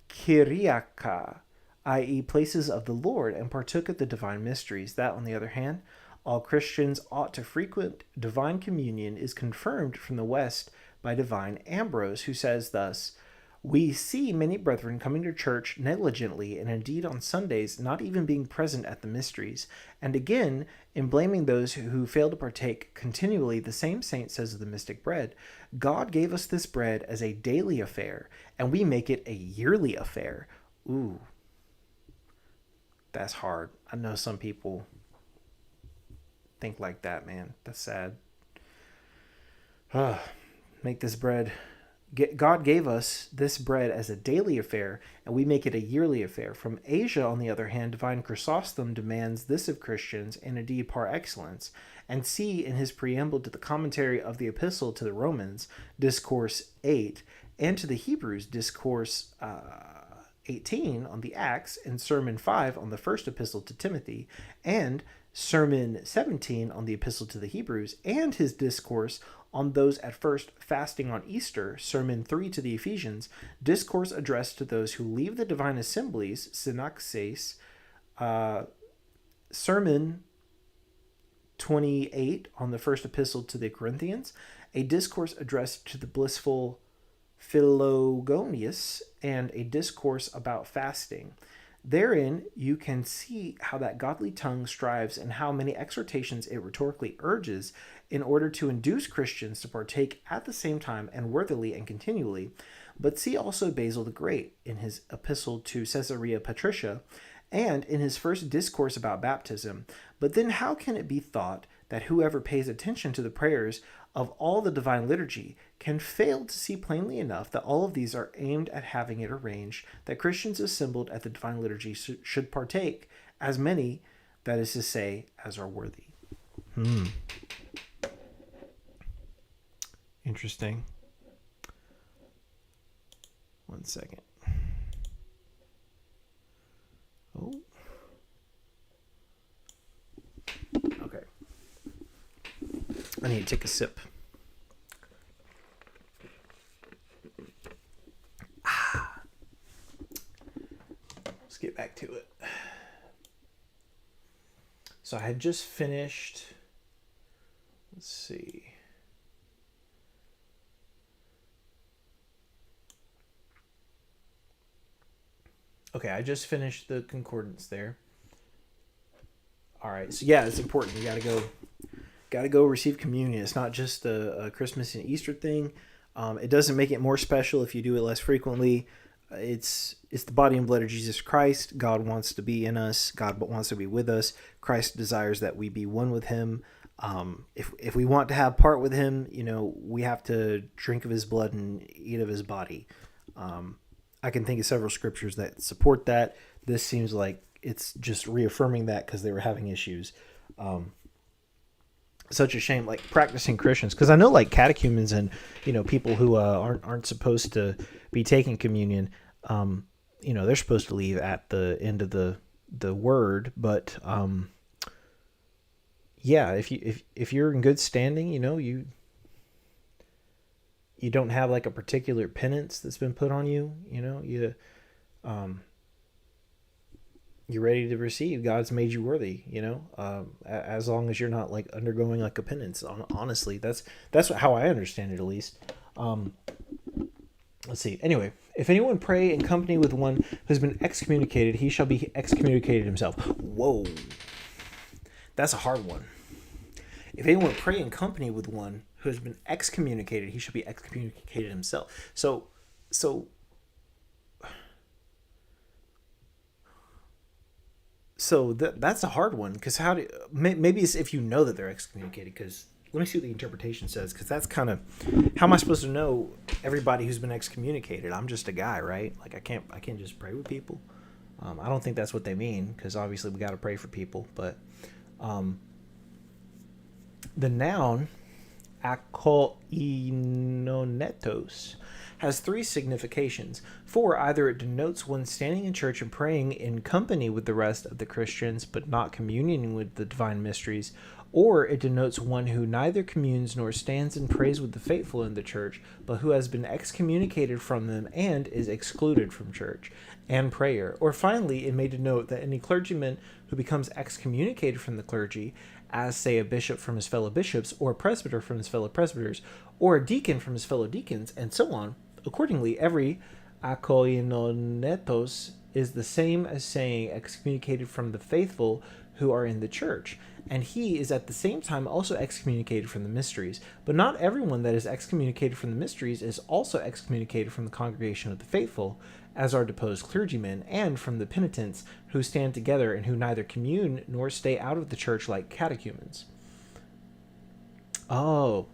S1: Kyriaka, i.e. places of the Lord, and partook of the divine mysteries. That, on the other hand, all Christians ought to frequent divine communion is confirmed from the West by divine Ambrose, who says thus, "We see many brethren coming to church negligently, and indeed on Sundays not even being present at the mysteries." And again, in blaming those who fail to partake continually, the same saint says of the mystic bread, "God gave us this bread as a daily affair, and we make it a yearly affair." Ooh, that's hard. I know some people think like that, man. That's sad. Make this bread. God gave us this bread as a daily affair, and we make it a yearly affair. From Asia, on the other hand, divine Chrysostom demands this of Christians, and indeed par excellence. And see in his preamble to the commentary of the epistle to the Romans, Discourse 8, and to the Hebrews, Discourse 18 on the Acts, and Sermon 5 on the first epistle to Timothy, and Sermon 17 on the epistle to the Hebrews, and his discourse on those at first fasting on Easter, Sermon 3 to the Ephesians, discourse addressed to those who leave the divine assemblies, Synaxes, Sermon 28 on the first epistle to the Corinthians, a discourse addressed to the blissful Philogonius, and a discourse about fasting. Therein you can see how that godly tongue strives, and how many exhortations it rhetorically urges in order to induce Christians to partake at the same time and worthily and continually. But see also Basil the Great in his epistle to Caesarea Patricia, and in his first discourse about baptism. But then how can it be thought that whoever pays attention to the prayers of all the divine liturgy can fail to see plainly enough that all of these are aimed at having it arranged that Christians assembled at the divine liturgy should partake, as many, that is to say, as are worthy? Interesting. One second. Oh. Okay. I need to take a sip. Let's get back to it. So I had just finished, let's see. Okay, I just finished the concordance there. All right, so yeah, it's important. You gotta go receive communion. It's not just a Christmas and Easter thing. It doesn't make it more special if you do it less frequently. it's the body and blood of Jesus Christ. God wants to be in us. God wants to be with us. Christ desires that we be one with him. If we want to have part with him, we have to drink of his blood and eat of his body. I can think of several scriptures that support that. This seems like it's just reaffirming that because they were having issues. Such a shame, like practicing Christians, because I know like catechumens and people who aren't supposed to be taking communion, they're supposed to leave at the end of the word, but yeah, if you're in good standing, you don't have like a particular penance that's been put on you, you're ready to receive. God's made you worthy, as long as you're not like undergoing like a penance. Honestly, that's how I understand it, at least. Let's see. Anyway, if anyone pray in company with one who's been excommunicated, he shall be excommunicated himself. Whoa, that's a hard one. If anyone pray in company with one who has been excommunicated, he shall be excommunicated himself. So that's a hard one, because maybe it's if you know that they're excommunicated, because let me see what the interpretation says, because that's kind of, how am I supposed to know everybody who's been excommunicated? I'm just a guy, right? Like I can't just pray with people. I don't think that's what they mean, because obviously we got to pray for people, but the noun akoinonetos has three significations. For either it denotes one standing in church and praying in company with the rest of the Christians, but not communing with the divine mysteries, or it denotes one who neither communes nor stands and prays with the faithful in the church, but who has been excommunicated from them and is excluded from church and prayer. Or finally, it may denote that any clergyman who becomes excommunicated from the clergy, as say a bishop from his fellow bishops, or a presbyter from his fellow presbyters, or a deacon from his fellow deacons, and so on. Accordingly, every akoinonetos is the same as saying excommunicated from the faithful who are in the church, and he is at the same time also excommunicated from the mysteries. But not everyone that is excommunicated from the mysteries is also excommunicated from the congregation of the faithful, as are deposed clergymen, and from the penitents who stand together and who neither commune nor stay out of the church like catechumens. Oh,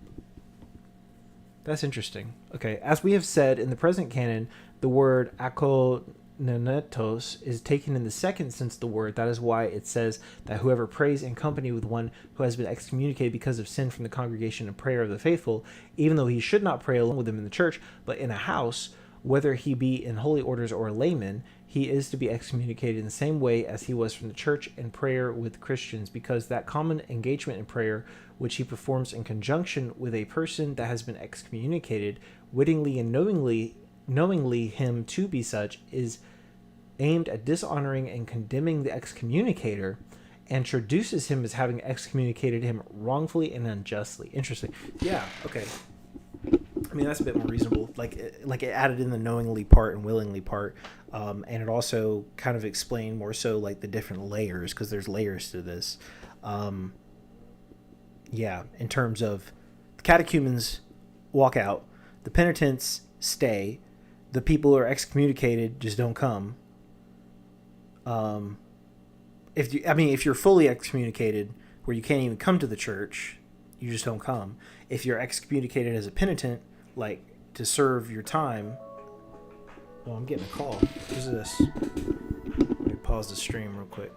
S1: that's interesting. Okay, as we have said, in the present canon, the word akoinonetos is taken in the second sense of the word. That is why it says that whoever prays in company with one who has been excommunicated because of sin from the congregation and prayer of the faithful, even though he should not pray alone with them in the church, but in a house, whether he be in holy orders or a layman, he is to be excommunicated in the same way as he was from the church and prayer with Christians, because that common engagement in prayer, which he performs in conjunction with a person that has been excommunicated, wittingly and knowingly him to be such, is aimed at dishonoring and condemning the excommunicator, and traduces him as having excommunicated him wrongfully and unjustly. Interesting. Yeah, okay. I mean, that's a bit more reasonable. Like it added in the knowingly part and willingly part, and it also kind of explained more so like the different layers, because there's layers to this. Yeah, in terms of the catechumens walk out, the penitents stay, the people who are excommunicated just don't come. If you're fully excommunicated, where you can't even come to the church, you just don't come. If you're excommunicated as a penitent, like to serve your time. Oh, I'm getting a call. Who's this? Let me pause the stream real quick.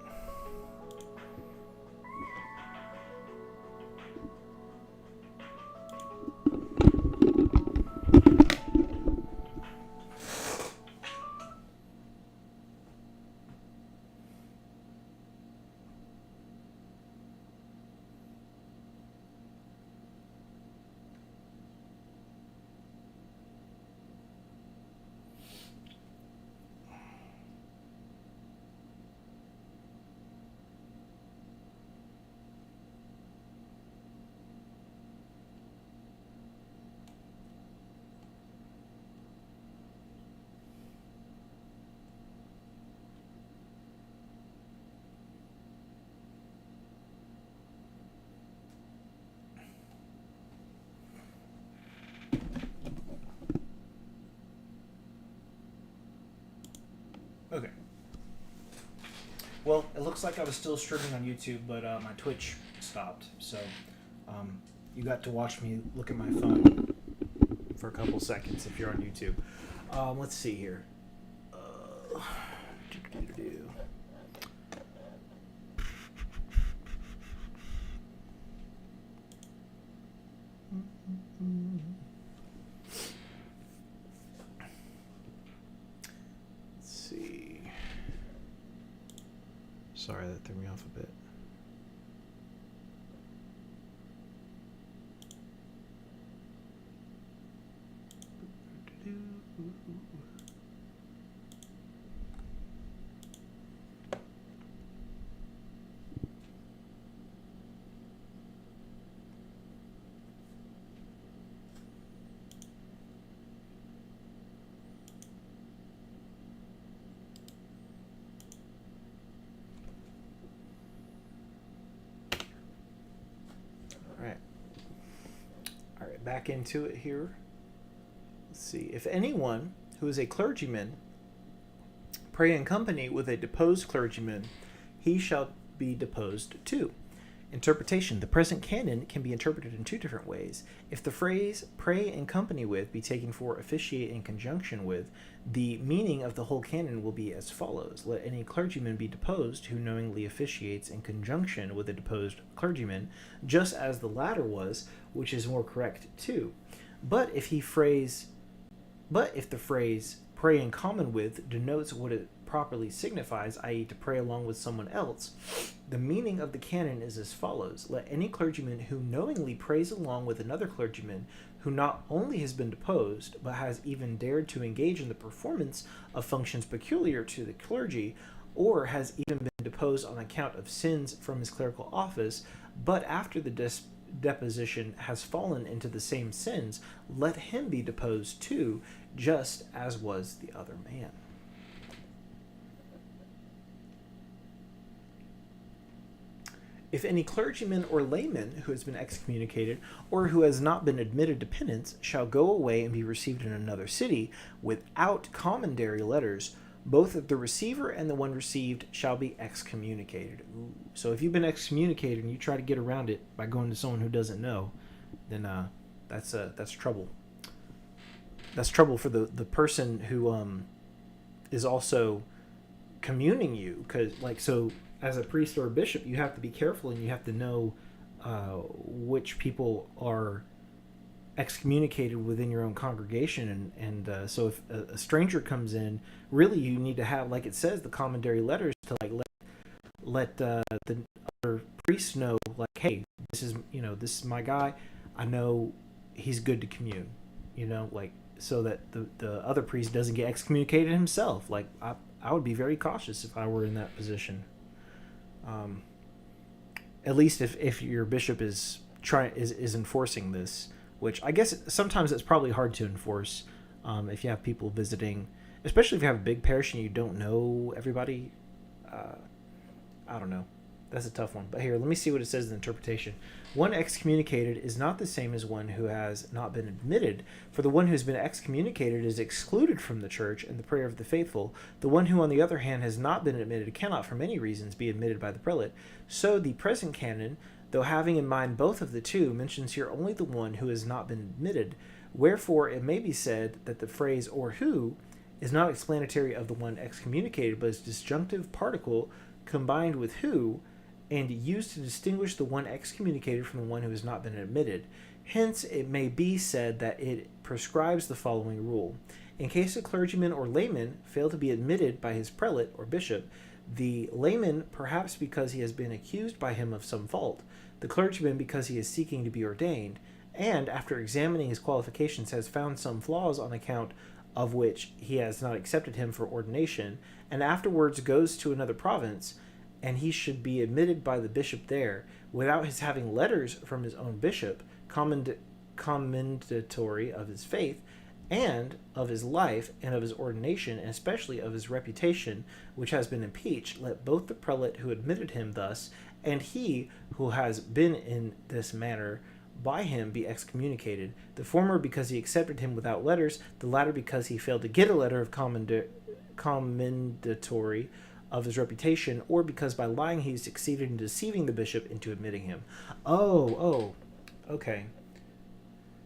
S1: Well, it looks like I was still streaming on YouTube, but my Twitch stopped. So you got to watch me look at my phone for a couple seconds if you're on YouTube. Let's see here. Let's see. Sorry, that threw me off a bit. All right, back into it here. Let's see. If anyone who is a clergyman pray in company with a deposed clergyman, he shall be deposed too. Interpretation. The present canon can be interpreted in two different ways. If the phrase pray in company with be taken for officiate in conjunction with, the meaning of the whole canon will be as follows. Let any clergyman be deposed who knowingly officiates in conjunction with a deposed clergyman, just as the latter was, which is more correct too. But if the phrase pray in common with denotes what it properly signifies, i.e. to pray along with someone else, the meaning of the canon is as follows. Let any clergyman who knowingly prays along with another clergyman who not only has been deposed, but has even dared to engage in the performance of functions peculiar to the clergy, or has even been deposed on account of sins from his clerical office, but after the deposition has fallen into the same sins, let him be deposed too, just as was the other man. If any clergyman or layman who has been excommunicated or who has not been admitted to penance shall go away and be received in another city without commendary letters, both the receiver and the one received shall be excommunicated. Ooh. So if you've been excommunicated and you try to get around it by going to someone who doesn't know, then that's trouble. That's trouble for the person who is also communing you, because as a priest or a bishop, you have to be careful and you have to know which people are excommunicated within your own congregation. And so if a stranger comes in, really you need to have, like it says, the commendary letters to let the other priests know, like, hey, this is my guy. I know he's good to commune, so that the other priest doesn't get excommunicated himself. Like I would be very cautious if I were in that position. At least if your bishop is enforcing this, which I guess sometimes it's probably hard to enforce if you have people visiting, especially if you have a big parish and you don't know everybody. I don't know. That's a tough one. But here, let me see what it says in the interpretation. One excommunicated is not the same as one who has not been admitted, for the one who has been excommunicated is excluded from the church and the prayer of the faithful. The one who, on the other hand, has not been admitted cannot, for many reasons, be admitted by the prelate. So the present canon, though having in mind both of the two, mentions here only the one who has not been admitted. Wherefore, it may be said that the phrase "or who" is not explanatory of the one excommunicated, but is disjunctive particle combined with "who," and used to distinguish the one excommunicated from the one who has not been admitted. Hence, it may be said that it prescribes the following rule. In case a clergyman or layman fail to be admitted by his prelate or bishop, the layman perhaps because he has been accused by him of some fault, the clergyman because he is seeking to be ordained, and after examining his qualifications has found some flaws on account of which he has not accepted him for ordination, and afterwards goes to another province, and he should be admitted by the bishop there, without his having letters from his own bishop, commendatory of his faith, and of his life, and of his ordination, and especially of his reputation, which has been impeached. Let both the prelate who admitted him thus, and he who has been in this manner by him be excommunicated, the former because he accepted him without letters, the latter because he failed to get a letter of commendatory of his reputation, or because by lying he succeeded in deceiving the bishop into admitting him. Oh, okay.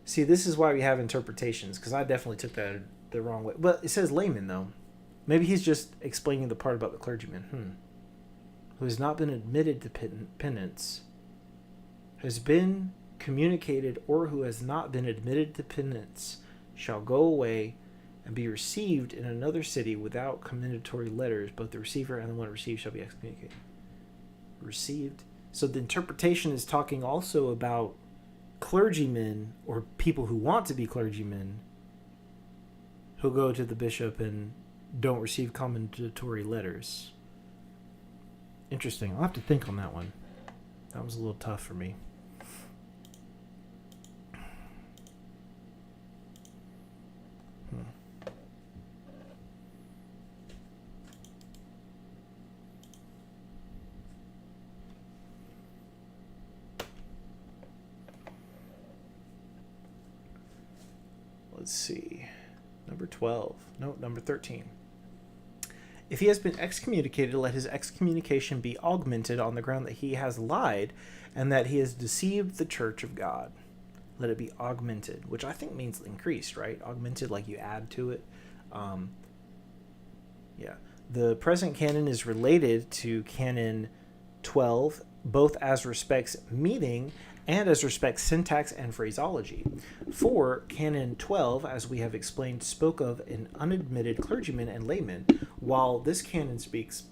S1: See, this is why we have interpretations, because I definitely took that the wrong way. But it says layman, though. Maybe he's just explaining the part about the clergyman. Who has not been admitted to penance, has been communicated, or who has not been admitted to penance, shall go away and be received in another city without commendatory letters. Both the receiver and the one received shall be excommunicated. Received. So the interpretation is talking also about clergymen, or people who want to be clergymen, who go to the bishop and don't receive commendatory letters. Interesting. I'll have to think on that one. That was a little tough for me. Let's see. Number 12. No, number 13. If he has been excommunicated, let his excommunication be augmented on the ground that he has lied and that he has deceived the church of God. Let it be augmented, which I think means increased, right? Augmented, like you add to it. Yeah. The present canon is related to canon 12, both as respects meaning and as respects syntax and phraseology. For canon 12, as we have explained, spoke of an unadmitted clergyman and layman, while this canon speaks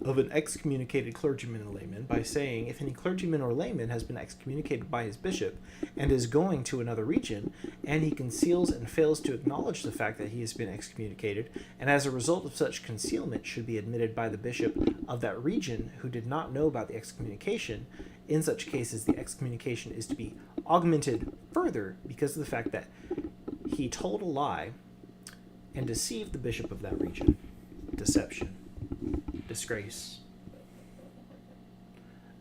S1: of an excommunicated clergyman and layman by saying, if any clergyman or layman has been excommunicated by his bishop and is going to another region, and he conceals and fails to acknowledge the fact that he has been excommunicated, and as a result of such concealment should be admitted by the bishop of that region who did not know about the excommunication, in such cases the excommunication is to be augmented further because of the fact that he told a lie and deceived the bishop of that region. Deception. Disgrace.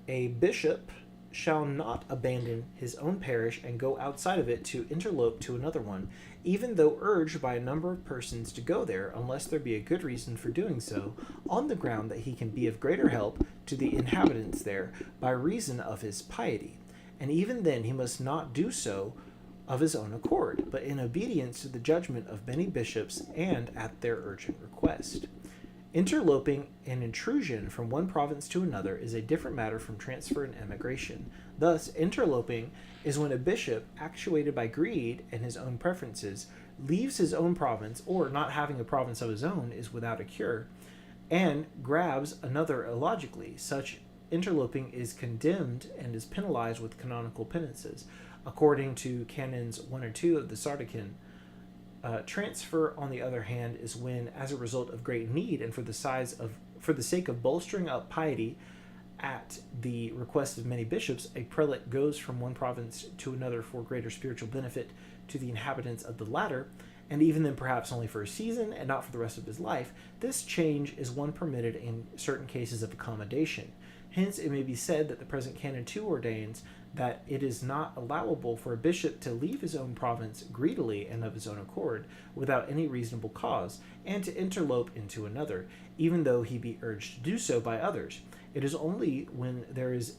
S1: A bishop shall not abandon his own parish and go outside of it to interlope to another one, even though urged by a number of persons to go there, unless there be a good reason for doing so, on the ground that he can be of greater help to the inhabitants there by reason of his piety. And even then he must not do so of his own accord, but in obedience to the judgment of many bishops and at their urgent request. Interloping and intrusion from one province to another is a different matter from transfer and emigration. Thus, interloping is when a bishop, actuated by greed and his own preferences, leaves his own province, or not having a province of his own is without a cure, and grabs another illogically. Such interloping is condemned and is penalized with canonical penances. According to canons 1 or 2 of the Sardican, transfer, on the other hand, is when, as a result of great need and for the sake of bolstering up piety at the request of many bishops, a prelate goes from one province to another for greater spiritual benefit to the inhabitants of the latter, and even then perhaps only for a season and not for the rest of his life. This change is one permitted in certain cases of accommodation. Hence, it may be said that the present canon 2 ordains that it is not allowable for a bishop to leave his own province greedily and of his own accord, without any reasonable cause, and to interlope into another, even though he be urged to do so by others. It is only when there is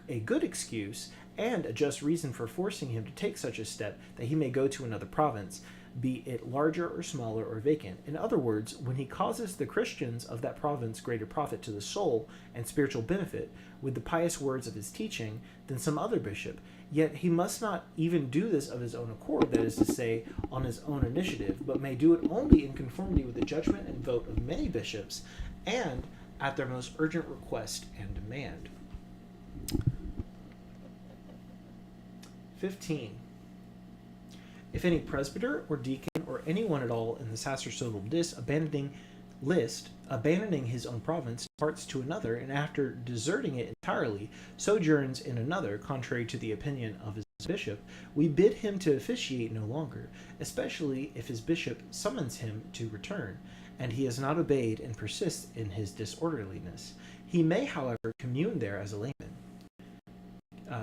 S1: a good excuse and a just reason for forcing him to take such a step that he may go to another province, be it larger or smaller or vacant. In other words, when he causes the Christians of that province greater profit to the soul and spiritual benefit with the pious words of his teaching than some other bishop. Yet he must not even do this of his own accord, that is to say, on his own initiative, but may do it only in conformity with the judgment and vote of many bishops, and at their most urgent request and demand. 15. If any presbyter or deacon or anyone at all in the sacerdotal list, abandoning his own province, departs to another, and after deserting it entirely, sojourns in another, contrary to the opinion of his bishop, we bid him to officiate no longer, especially if his bishop summons him to return, and he has not obeyed and persists in his disorderliness. He may, however, commune there as a layman.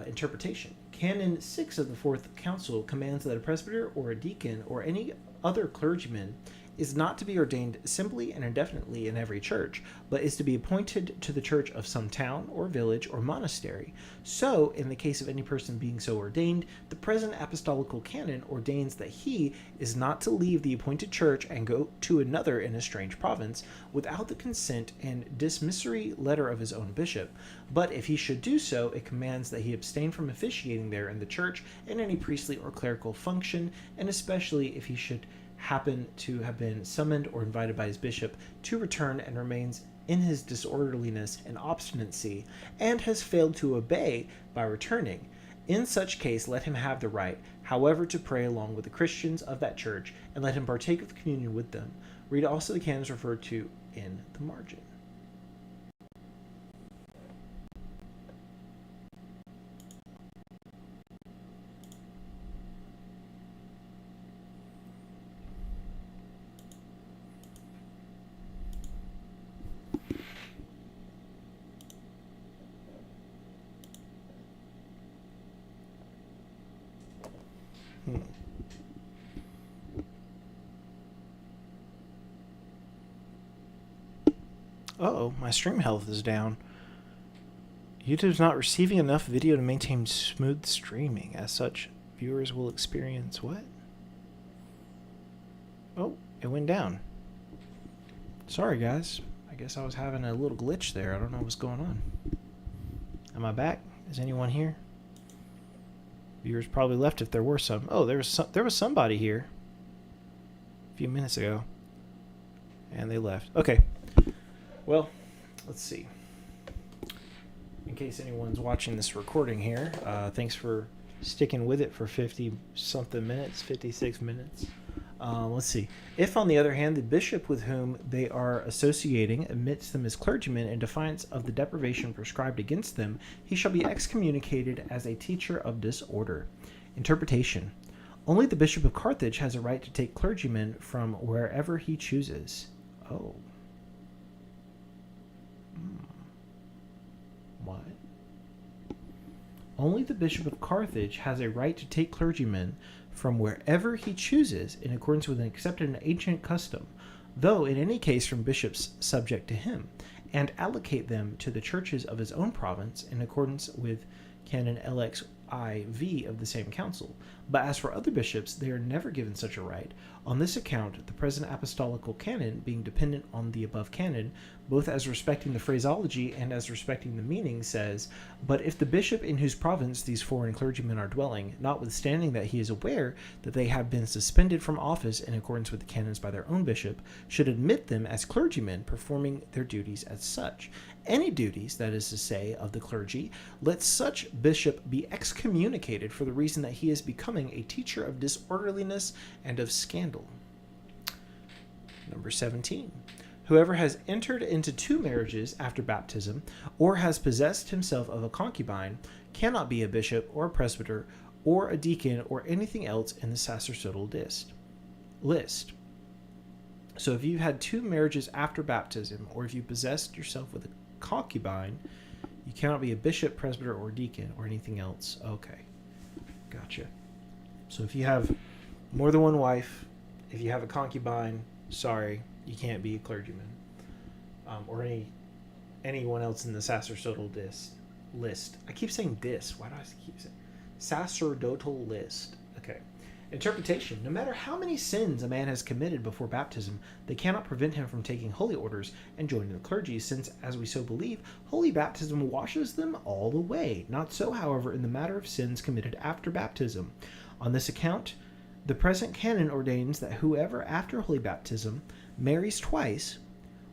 S1: Interpretation. Canon 6 of the Fourth Council commands that a presbyter or a deacon or any other clergyman is not to be ordained simply and indefinitely in every church, but is to be appointed to the church of some town or village or monastery. So, in the case of any person being so ordained, the present apostolical canon ordains that he is not to leave the appointed church and go to another in a strange province without the consent and dismissory letter of his own bishop. But if he should do so, it commands that he abstain from officiating there in the church in any priestly or clerical function, and especially if he should happen to have been summoned or invited by his bishop to return and remains in his disorderliness and obstinacy, and has failed to obey by returning. In such case, let him have the right, however, to pray along with the Christians of that church, and let him partake of communion with them. Read also the canons referred to in the margin. Uh-oh, my stream health is down. YouTube's not receiving enough video to maintain smooth streaming. As such, viewers will experience what? Oh, it went down. Sorry, guys. I guess I was having a little glitch there. I don't know what's going on. Am I back? Is anyone here? Viewers probably left if there were some. Oh, there was somebody here a few minutes ago, and they left. Okay. Well, let's see. In case anyone's watching this recording here, thanks for sticking with it for 50-something minutes, 56 minutes. Let's see. If, on the other hand, the bishop with whom they are associating admits them as clergymen in defiance of the deprivation prescribed against them, he shall be excommunicated as a teacher of disorder. Interpretation. Only the bishop of Carthage has a right to take clergymen from wherever he chooses. Oh. What? Only the bishop of Carthage has a right to take clergymen from wherever he chooses in accordance with an accepted and ancient custom, though in any case from bishops subject to him, and allocate them to the churches of his own province in accordance with Canon LXIV of the same council. But as for other bishops, they are never given such a right. On this account, the present apostolical canon, being dependent on the above canon, both as respecting the phraseology and as respecting the meaning, says, "But if the bishop in whose province these foreign clergymen are dwelling, notwithstanding that he is aware that they have been suspended from office in accordance with the canons by their own bishop, should admit them as clergymen performing their duties as such, any duties, that is to say, of the clergy, let such bishop be excommunicated for the reason that he is becoming a teacher of disorderliness and of scandal." Number 17. Whoever has entered into 2 marriages after baptism, or has possessed himself of a concubine, cannot be a bishop or a presbyter or a deacon or anything else in the sacerdotal list. So if you've had 2 marriages after baptism, or if you possessed yourself with a concubine, you cannot be a bishop, presbyter, or deacon or anything else. Okay, gotcha. So if you have more than one wife, if you have a concubine, sorry, you can't be a clergyman, or anyone else in the sacerdotal list. I keep saying this. Why do I keep saying sacerdotal list? Okay. Interpretation. No matter how many sins a man has committed before baptism, they cannot prevent him from taking holy orders and joining the clergy, since, as we so believe, holy baptism washes them all away. Not so, however, in the matter of sins committed after baptism. On this account, the present canon ordains that whoever, after holy baptism, marries twice,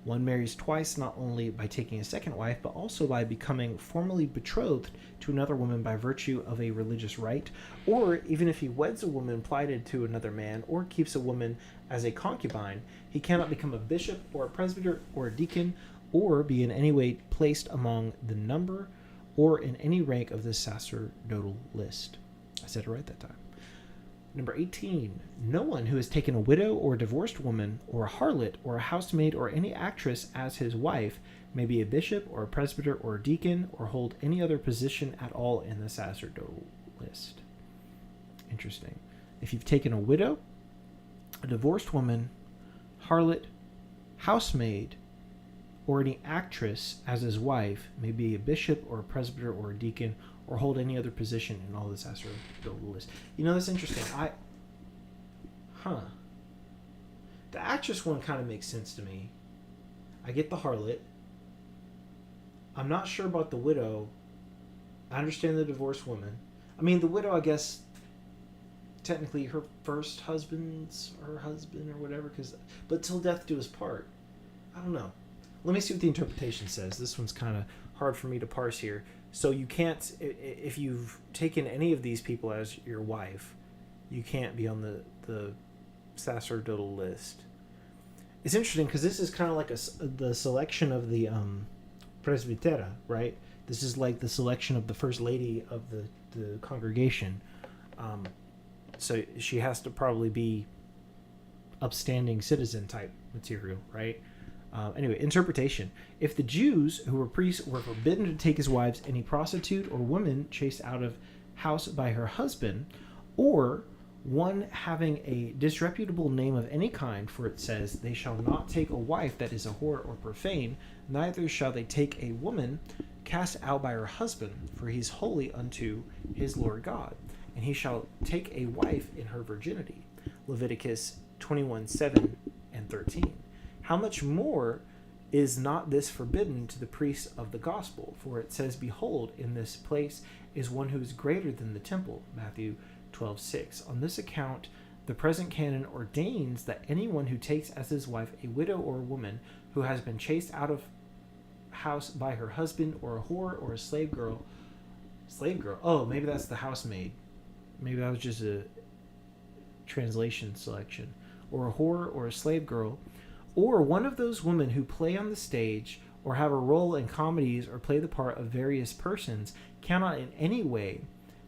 S1: one marries twice not only by taking a second wife, but also by becoming formally betrothed to another woman by virtue of a religious rite, or even if he weds a woman plighted to another man, or keeps a woman as a concubine, he cannot become a bishop or a presbyter or a deacon, or be in any way placed among the number or in any rank of the sacerdotal list. I said it right that time. Number 18. No one who has taken a widow or a divorced woman or a harlot or a housemaid or any actress as his wife may be a bishop or a presbyter or a deacon or hold any other position at all in the sacerdotal list. Interesting. If you've taken a widow, a divorced woman, harlot, housemaid, or any actress as his wife may be a bishop or a presbyter or a deacon or hold any other position in all the sacerdotal list. That's interesting. The actress one kind of makes sense to me. I get the harlot. I'm not sure about the widow. I understand the divorced woman. I mean, the widow, I guess, technically her first husband's her husband or whatever, but till death do us part. I don't know. Let me see what the interpretation says. This one's kind of hard for me to parse here. So you can't, if you've taken any of these people as your wife, you can't be on the sacerdotal list. It's interesting because this is kind of like the selection of the presbytera, right? This is like the selection of the first lady of the congregation. So she has to probably be upstanding citizen type material, right? Anyway, interpretation. If the Jews who were priests were forbidden to take as wives any prostitute or woman chased out of house by her husband, or one having a disreputable name of any kind, for it says, they shall not take a wife that is a whore or profane, neither shall they take a woman cast out by her husband, for he is holy unto his Lord God, and he shall take a wife in her virginity. Leviticus 21:7 and 13. How much more is not this forbidden to the priests of the gospel? For it says, behold, in this place is one who is greater than the temple. Matthew 12:6. On this account, the present canon ordains that anyone who takes as his wife a widow or a woman who has been chased out of house by her husband, or a whore, or a slave girl. Oh, maybe that's the housemaid. Maybe that was just a translation selection. Or a whore, or a slave girl, or one of those women who play on the stage or have a role in comedies or play the part of various persons cannot in any way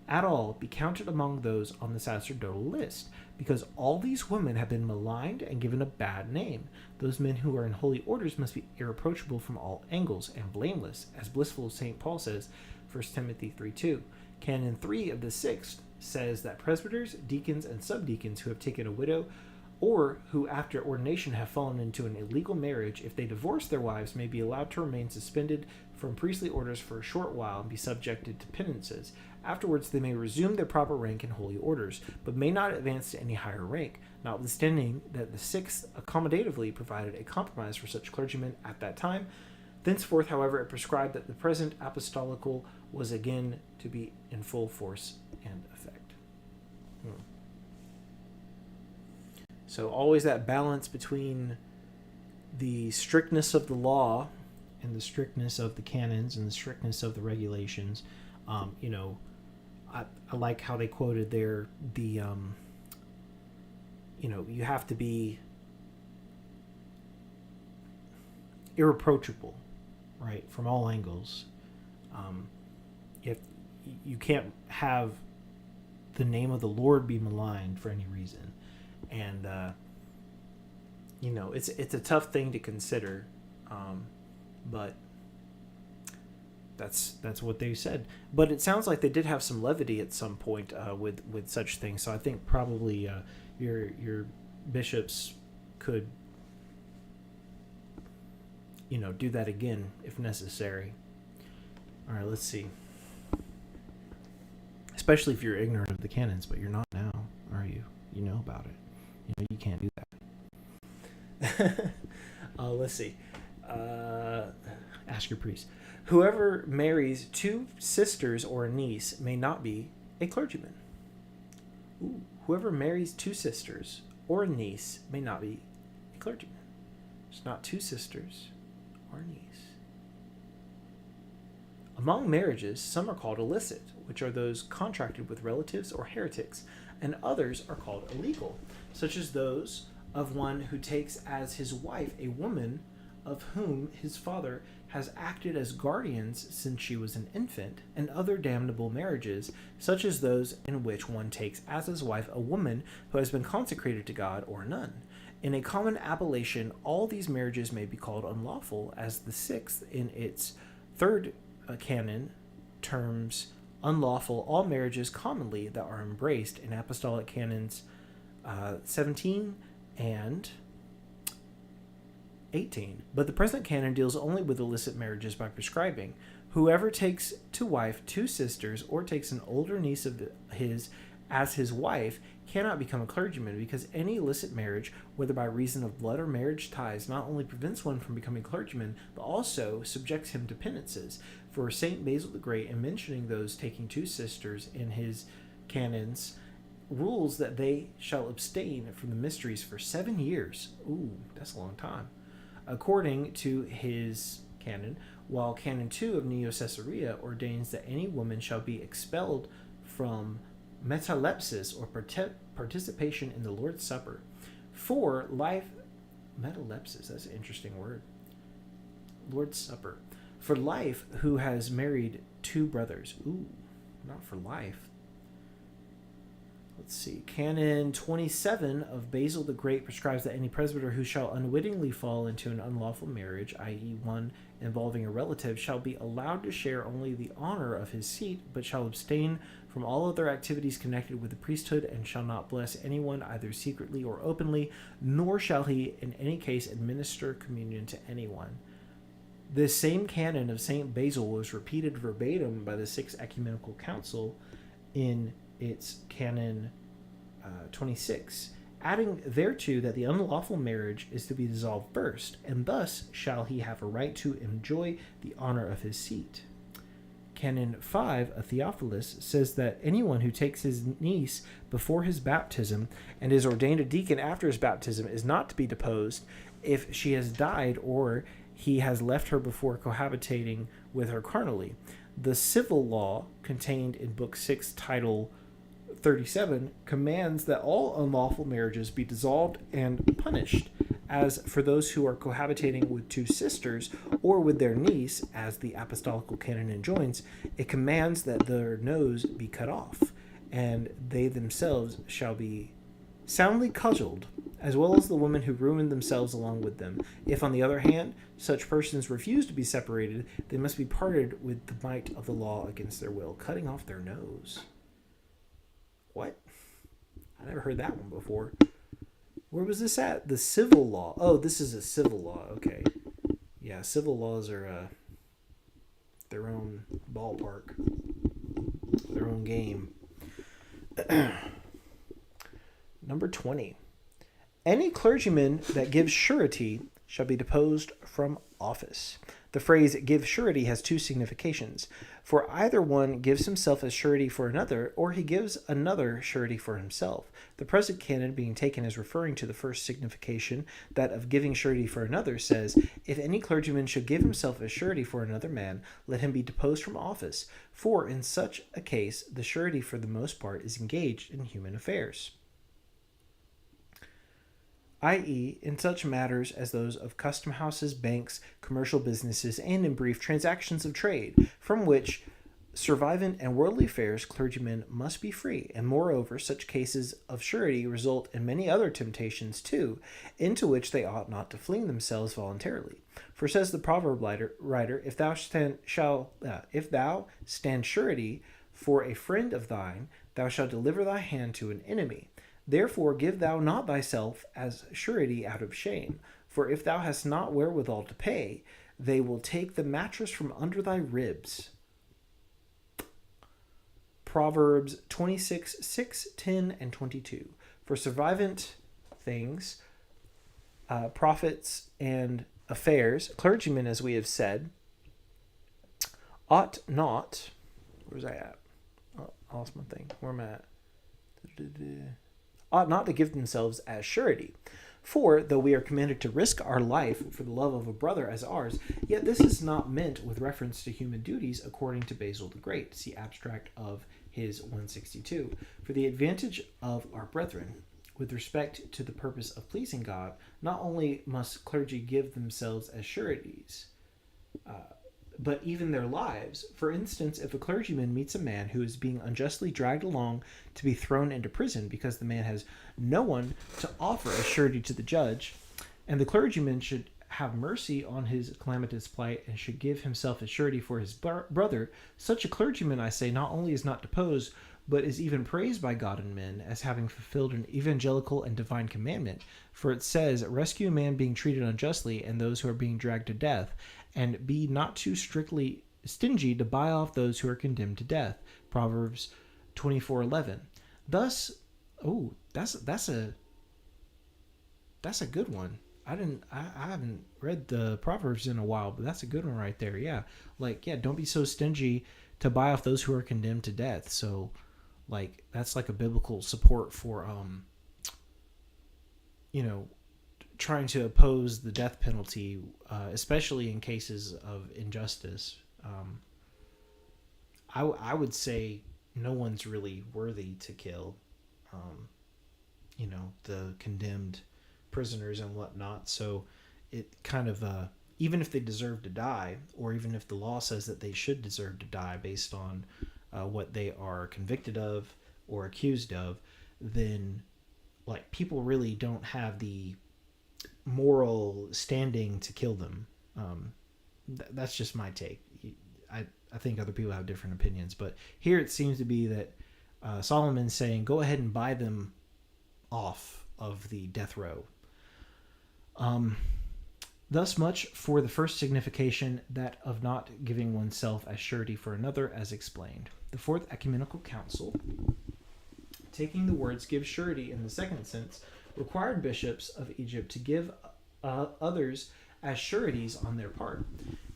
S1: at all be counted among those on the sacerdotal list, because all these women have been maligned and given a bad name. Those men who are in holy orders must be irreproachable from all angles and blameless, as blissful St. Paul says, 1 Timothy 3:2. Canon 3 of the 6th says that presbyters, deacons, and subdeacons who have taken a widow or who after ordination have fallen into an illegal marriage, if they divorce their wives, may be allowed to remain suspended from priestly orders for a short while and be subjected to penances. Afterwards they may resume their proper rank in holy orders, but may not advance to any higher rank, notwithstanding that the Sixth accommodatively provided a compromise for such clergymen at that time. Thenceforth, however, it prescribed that the present apostolical was again to be in full force and effect. So always that balance between the strictness of the law and the strictness of the canons and the strictness of the regulations. I like how they quoted there you have to be irreproachable, right, from all angles. If you can't have the name of the Lord be maligned for any reason. And it's a tough thing to consider, but that's what they said. But it sounds like they did have some levity at some point with such things. So I think probably your bishops could do that again if necessary. All right, let's see. Especially if you're ignorant of the canons, but you're not now, are you? You know about it. You can't do that. Let's see. Ask your priest. Whoever marries two sisters or a niece may not be a clergyman. Ooh. Whoever marries two sisters or a niece may not be a clergyman. It's not two sisters or a niece. Among marriages, some are called illicit, which are those contracted with relatives or heretics, and others are called illegal, such as those of one who takes as his wife a woman of whom his father has acted as guardians since she was an infant, and other damnable marriages, such as those in which one takes as his wife a woman who has been consecrated to God or a nun. In a common appellation, all these marriages may be called unlawful, as the Sixth, in its third canon, terms unlawful all marriages commonly that are embraced in apostolic canons 17 and 18. But the present canon deals only with illicit marriages by prescribing, whoever takes to wife two sisters or takes an older niece of his as his wife cannot become a clergyman, because any illicit marriage, whether by reason of blood or marriage ties, not only prevents one from becoming clergyman, but also subjects him to penances. For St. Basil the Great, in mentioning those taking two sisters in his canons, rules that they shall abstain from the mysteries for 7 years. Ooh, that's a long time. According to his canon, while Canon 2 of Neo-Caesarea ordains that any woman shall be expelled from metalepsis, or participation in the Lord's Supper. For life, metalepsis, that's an interesting word. Lord's Supper. For life, who has married two brothers. Ooh, not for life. Let's see. Canon 27 of Basil the Great prescribes that any presbyter who shall unwittingly fall into an unlawful marriage, i.e. one involving a relative, shall be allowed to share only the honor of his seat, but shall abstain from all other activities connected with the priesthood, and shall not bless anyone either secretly or openly, nor shall he in any case administer communion to anyone. This same canon of St. Basil was repeated verbatim by the Sixth Ecumenical Council in its canon 26, adding thereto that the unlawful marriage is to be dissolved first, and thus shall he have a right to enjoy the honor of his seat. Canon 5 of Theophilus says that anyone who takes his niece before his baptism and is ordained a deacon after his baptism is not to be deposed if she has died or he has left her before cohabitating with her carnally. The civil law contained in Book 6, Title 37, commands that all unlawful marriages be dissolved and punished. As for those who are cohabitating with two sisters or with their niece, as the apostolical canon enjoins, it commands that their nose be cut off, and they themselves shall be soundly cudgeled, as well as the women who ruin themselves along with them. If, on the other hand, such persons refuse to be separated, they must be parted with the might of the law against their will, cutting off their nose. What? I never heard that one before. Where was this at? The civil law. Oh, this is a civil law. Okay. Yeah, civil laws are their own ballpark, their own game. Number 20. Any clergyman that gives surety shall be deposed from office. The phrase give surety has two significations. For either one gives himself as surety for another, or he gives another surety for himself. The present canon, being taken as referring to the first signification, that of giving surety for another, says, if any clergyman should give himself as surety for another man, let him be deposed from office. For in such a case, the surety for the most part is engaged in human affairs, i.e., in such matters as those of custom houses, banks, commercial businesses, and, in brief, transactions of trade, from which survivant and worldly affairs clergymen must be free. And moreover, such cases of surety result in many other temptations too, into which they ought not to fling themselves voluntarily. For says the proverb writer, if thou stand surety for a friend of thine, thou shalt deliver thy hand to an enemy. Therefore give thou not thyself as surety out of shame. For if thou hast not wherewithal to pay, they will take the mattress from under thy ribs. Proverbs 26, 6, 10, and 22. For survivant things, profits, and affairs, clergymen, as we have said, ought not... Where's I at? Oh, I lost my thing. Where am I at? Ought not to give themselves as surety. For, though we are commanded to risk our life for the love of a brother as ours, yet this is not meant with reference to human duties according to Basil the Great. See abstract of his 162. For the advantage of our brethren, with respect to the purpose of pleasing God, not only must clergy give themselves as sureties, but even their lives. For instance, if a clergyman meets a man who is being unjustly dragged along to be thrown into prison because the man has no one to offer as surety to the judge, and the clergyman should have mercy on his calamitous plight and should give himself as surety for his brother, such a clergyman, I say, not only is not deposed, but is even praised by God and men as having fulfilled an evangelical and divine commandment. For it says, rescue a man being treated unjustly and those who are being dragged to death, and be not too strictly stingy to buy off those who are condemned to death. Proverbs 24:11. Thus, that's a good one. I haven't read the Proverbs in a while, but that's a good one right there. Yeah. Don't be so stingy to buy off those who are condemned to death. So that's like a biblical support for trying to oppose the death penalty, especially in cases of injustice. I would say no one's really worthy to kill the condemned prisoners and whatnot. So it kind of even if they deserve to die, or even if the law says that they should deserve to die based on what they are convicted of or accused of, then people really don't have the moral standing to kill them. That's just my take. I think other people have different opinions, but here it seems to be that Solomon's saying, go ahead and buy them off of the death row. Thus much for the first signification, that of not giving oneself as surety for another, as explained. The Fourth Ecumenical Council, taking the words give surety in the second sense, required bishops of Egypt to give others as sureties on their part.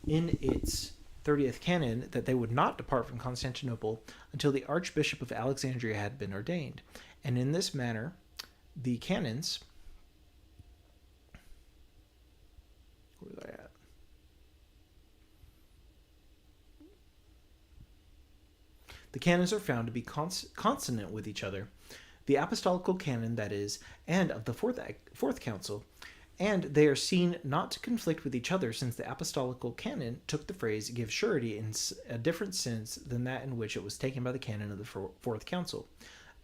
S1: In its 30th canon, that they would not depart from Constantinople until the Archbishop of Alexandria had been ordained. And in this manner, the canons... Where was I at? The canons are found to be consonant with each other. The apostolical canon, that is, and of the fourth council, and they are seen not to conflict with each other, since the apostolical canon took the phrase give surety in a different sense than that in which it was taken by the canon of the fourth council.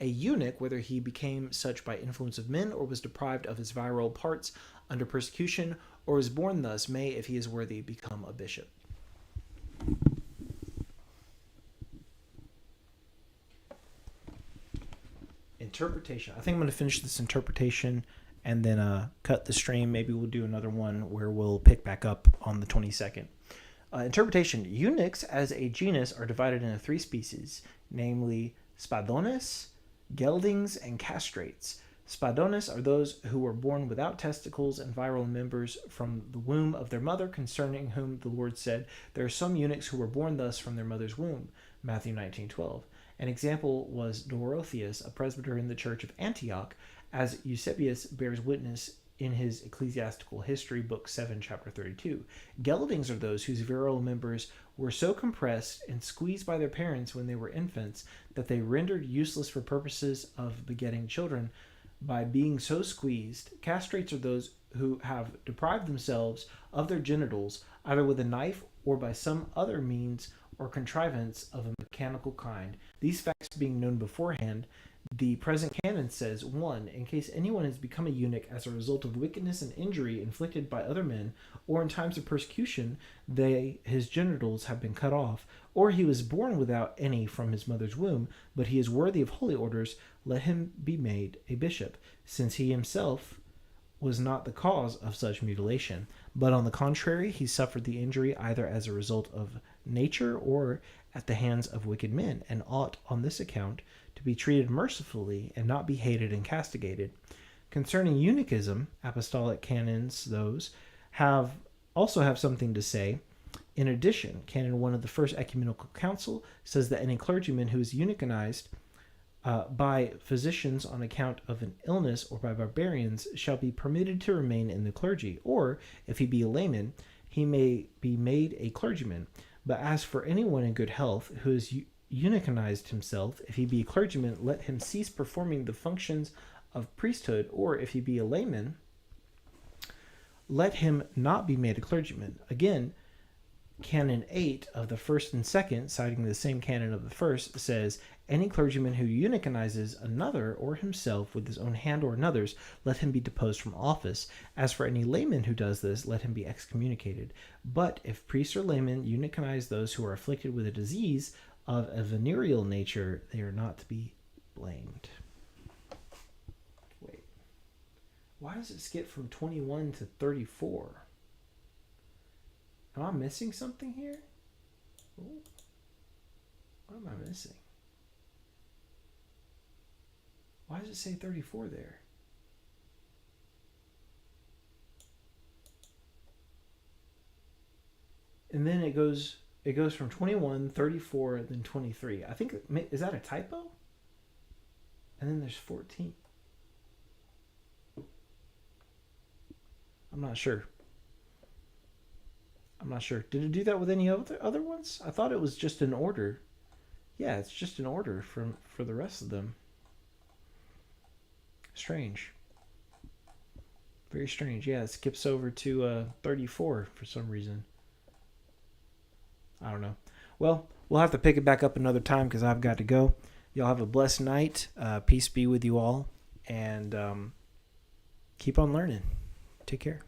S1: A eunuch, whether he became such by influence of men, or was deprived of his virile parts under persecution, or was born thus, may, if he is worthy, become a bishop. Interpretation. I think I'm going to finish this interpretation and then cut the stream. Maybe we'll do another one where we'll pick back up on the 22nd. Interpretation. Eunuchs as a genus are divided into three species, namely spadones, geldings, and castrates. Spadones are those who were born without testicles and virile members from the womb of their mother, concerning whom the Lord said, there are some eunuchs who were born thus from their mother's womb. Matthew 19:12. An example was Dorotheus, a presbyter in the church of Antioch, as Eusebius bears witness in his Ecclesiastical History, Book 7, Chapter 32. Geldings are those whose virile members were so compressed and squeezed by their parents when they were infants that they rendered useless for purposes of begetting children by being so squeezed. Castrates are those who have deprived themselves of their genitals, either with a knife or by some other means or contrivance of a mechanical kind. These facts being known beforehand, the present canon says, 1. In case anyone has become a eunuch as a result of wickedness and injury inflicted by other men, or in times of persecution, his genitals have been cut off, or he was born without any from his mother's womb, but he is worthy of holy orders, let him be made a bishop, since he himself was not the cause of such mutilation, but on the contrary, he suffered the injury either as a result of nature or at the hands of wicked men, and ought on this account to be treated mercifully and not be hated and castigated. Concerning eunuchism, apostolic canons, those also have something to say. In addition, Canon 1 of the First Ecumenical Council says that any clergyman who is eunuchanized by physicians on account of an illness or by barbarians shall be permitted to remain in the clergy, or, if he be a layman, he may be made a clergyman. But as for anyone in good health who has eunuchanized himself, if he be a clergyman, let him cease performing the functions of priesthood, or if he be a layman, let him not be made a clergyman. Again, Canon 8 of the First and Second, citing the same canon of the First, says, any clergyman who eunuchanizes another or himself with his own hand or another's, let him be deposed from office. As for any layman who does this, let him be excommunicated. But if priests or laymen eunuchanize those who are afflicted with a disease, of a venereal nature, they are not to be blamed. Wait. Why does it skip from 21 to 34? Am I missing something here? Ooh. What am I missing? Why does it say 34 there? And then it goes from 21, 34, then 23. I think, is that a typo? And then there's 14. I'm not sure. Did it do that with any other ones? I thought it was just an order. Yeah, it's just an order for the rest of them. Strange. Very strange. Yeah, it skips over to 34 for some reason. I don't know. Well, we'll have to pick it back up another time because I've got to go. Y'all have a blessed night. Peace be with you all. And keep on learning. Take care.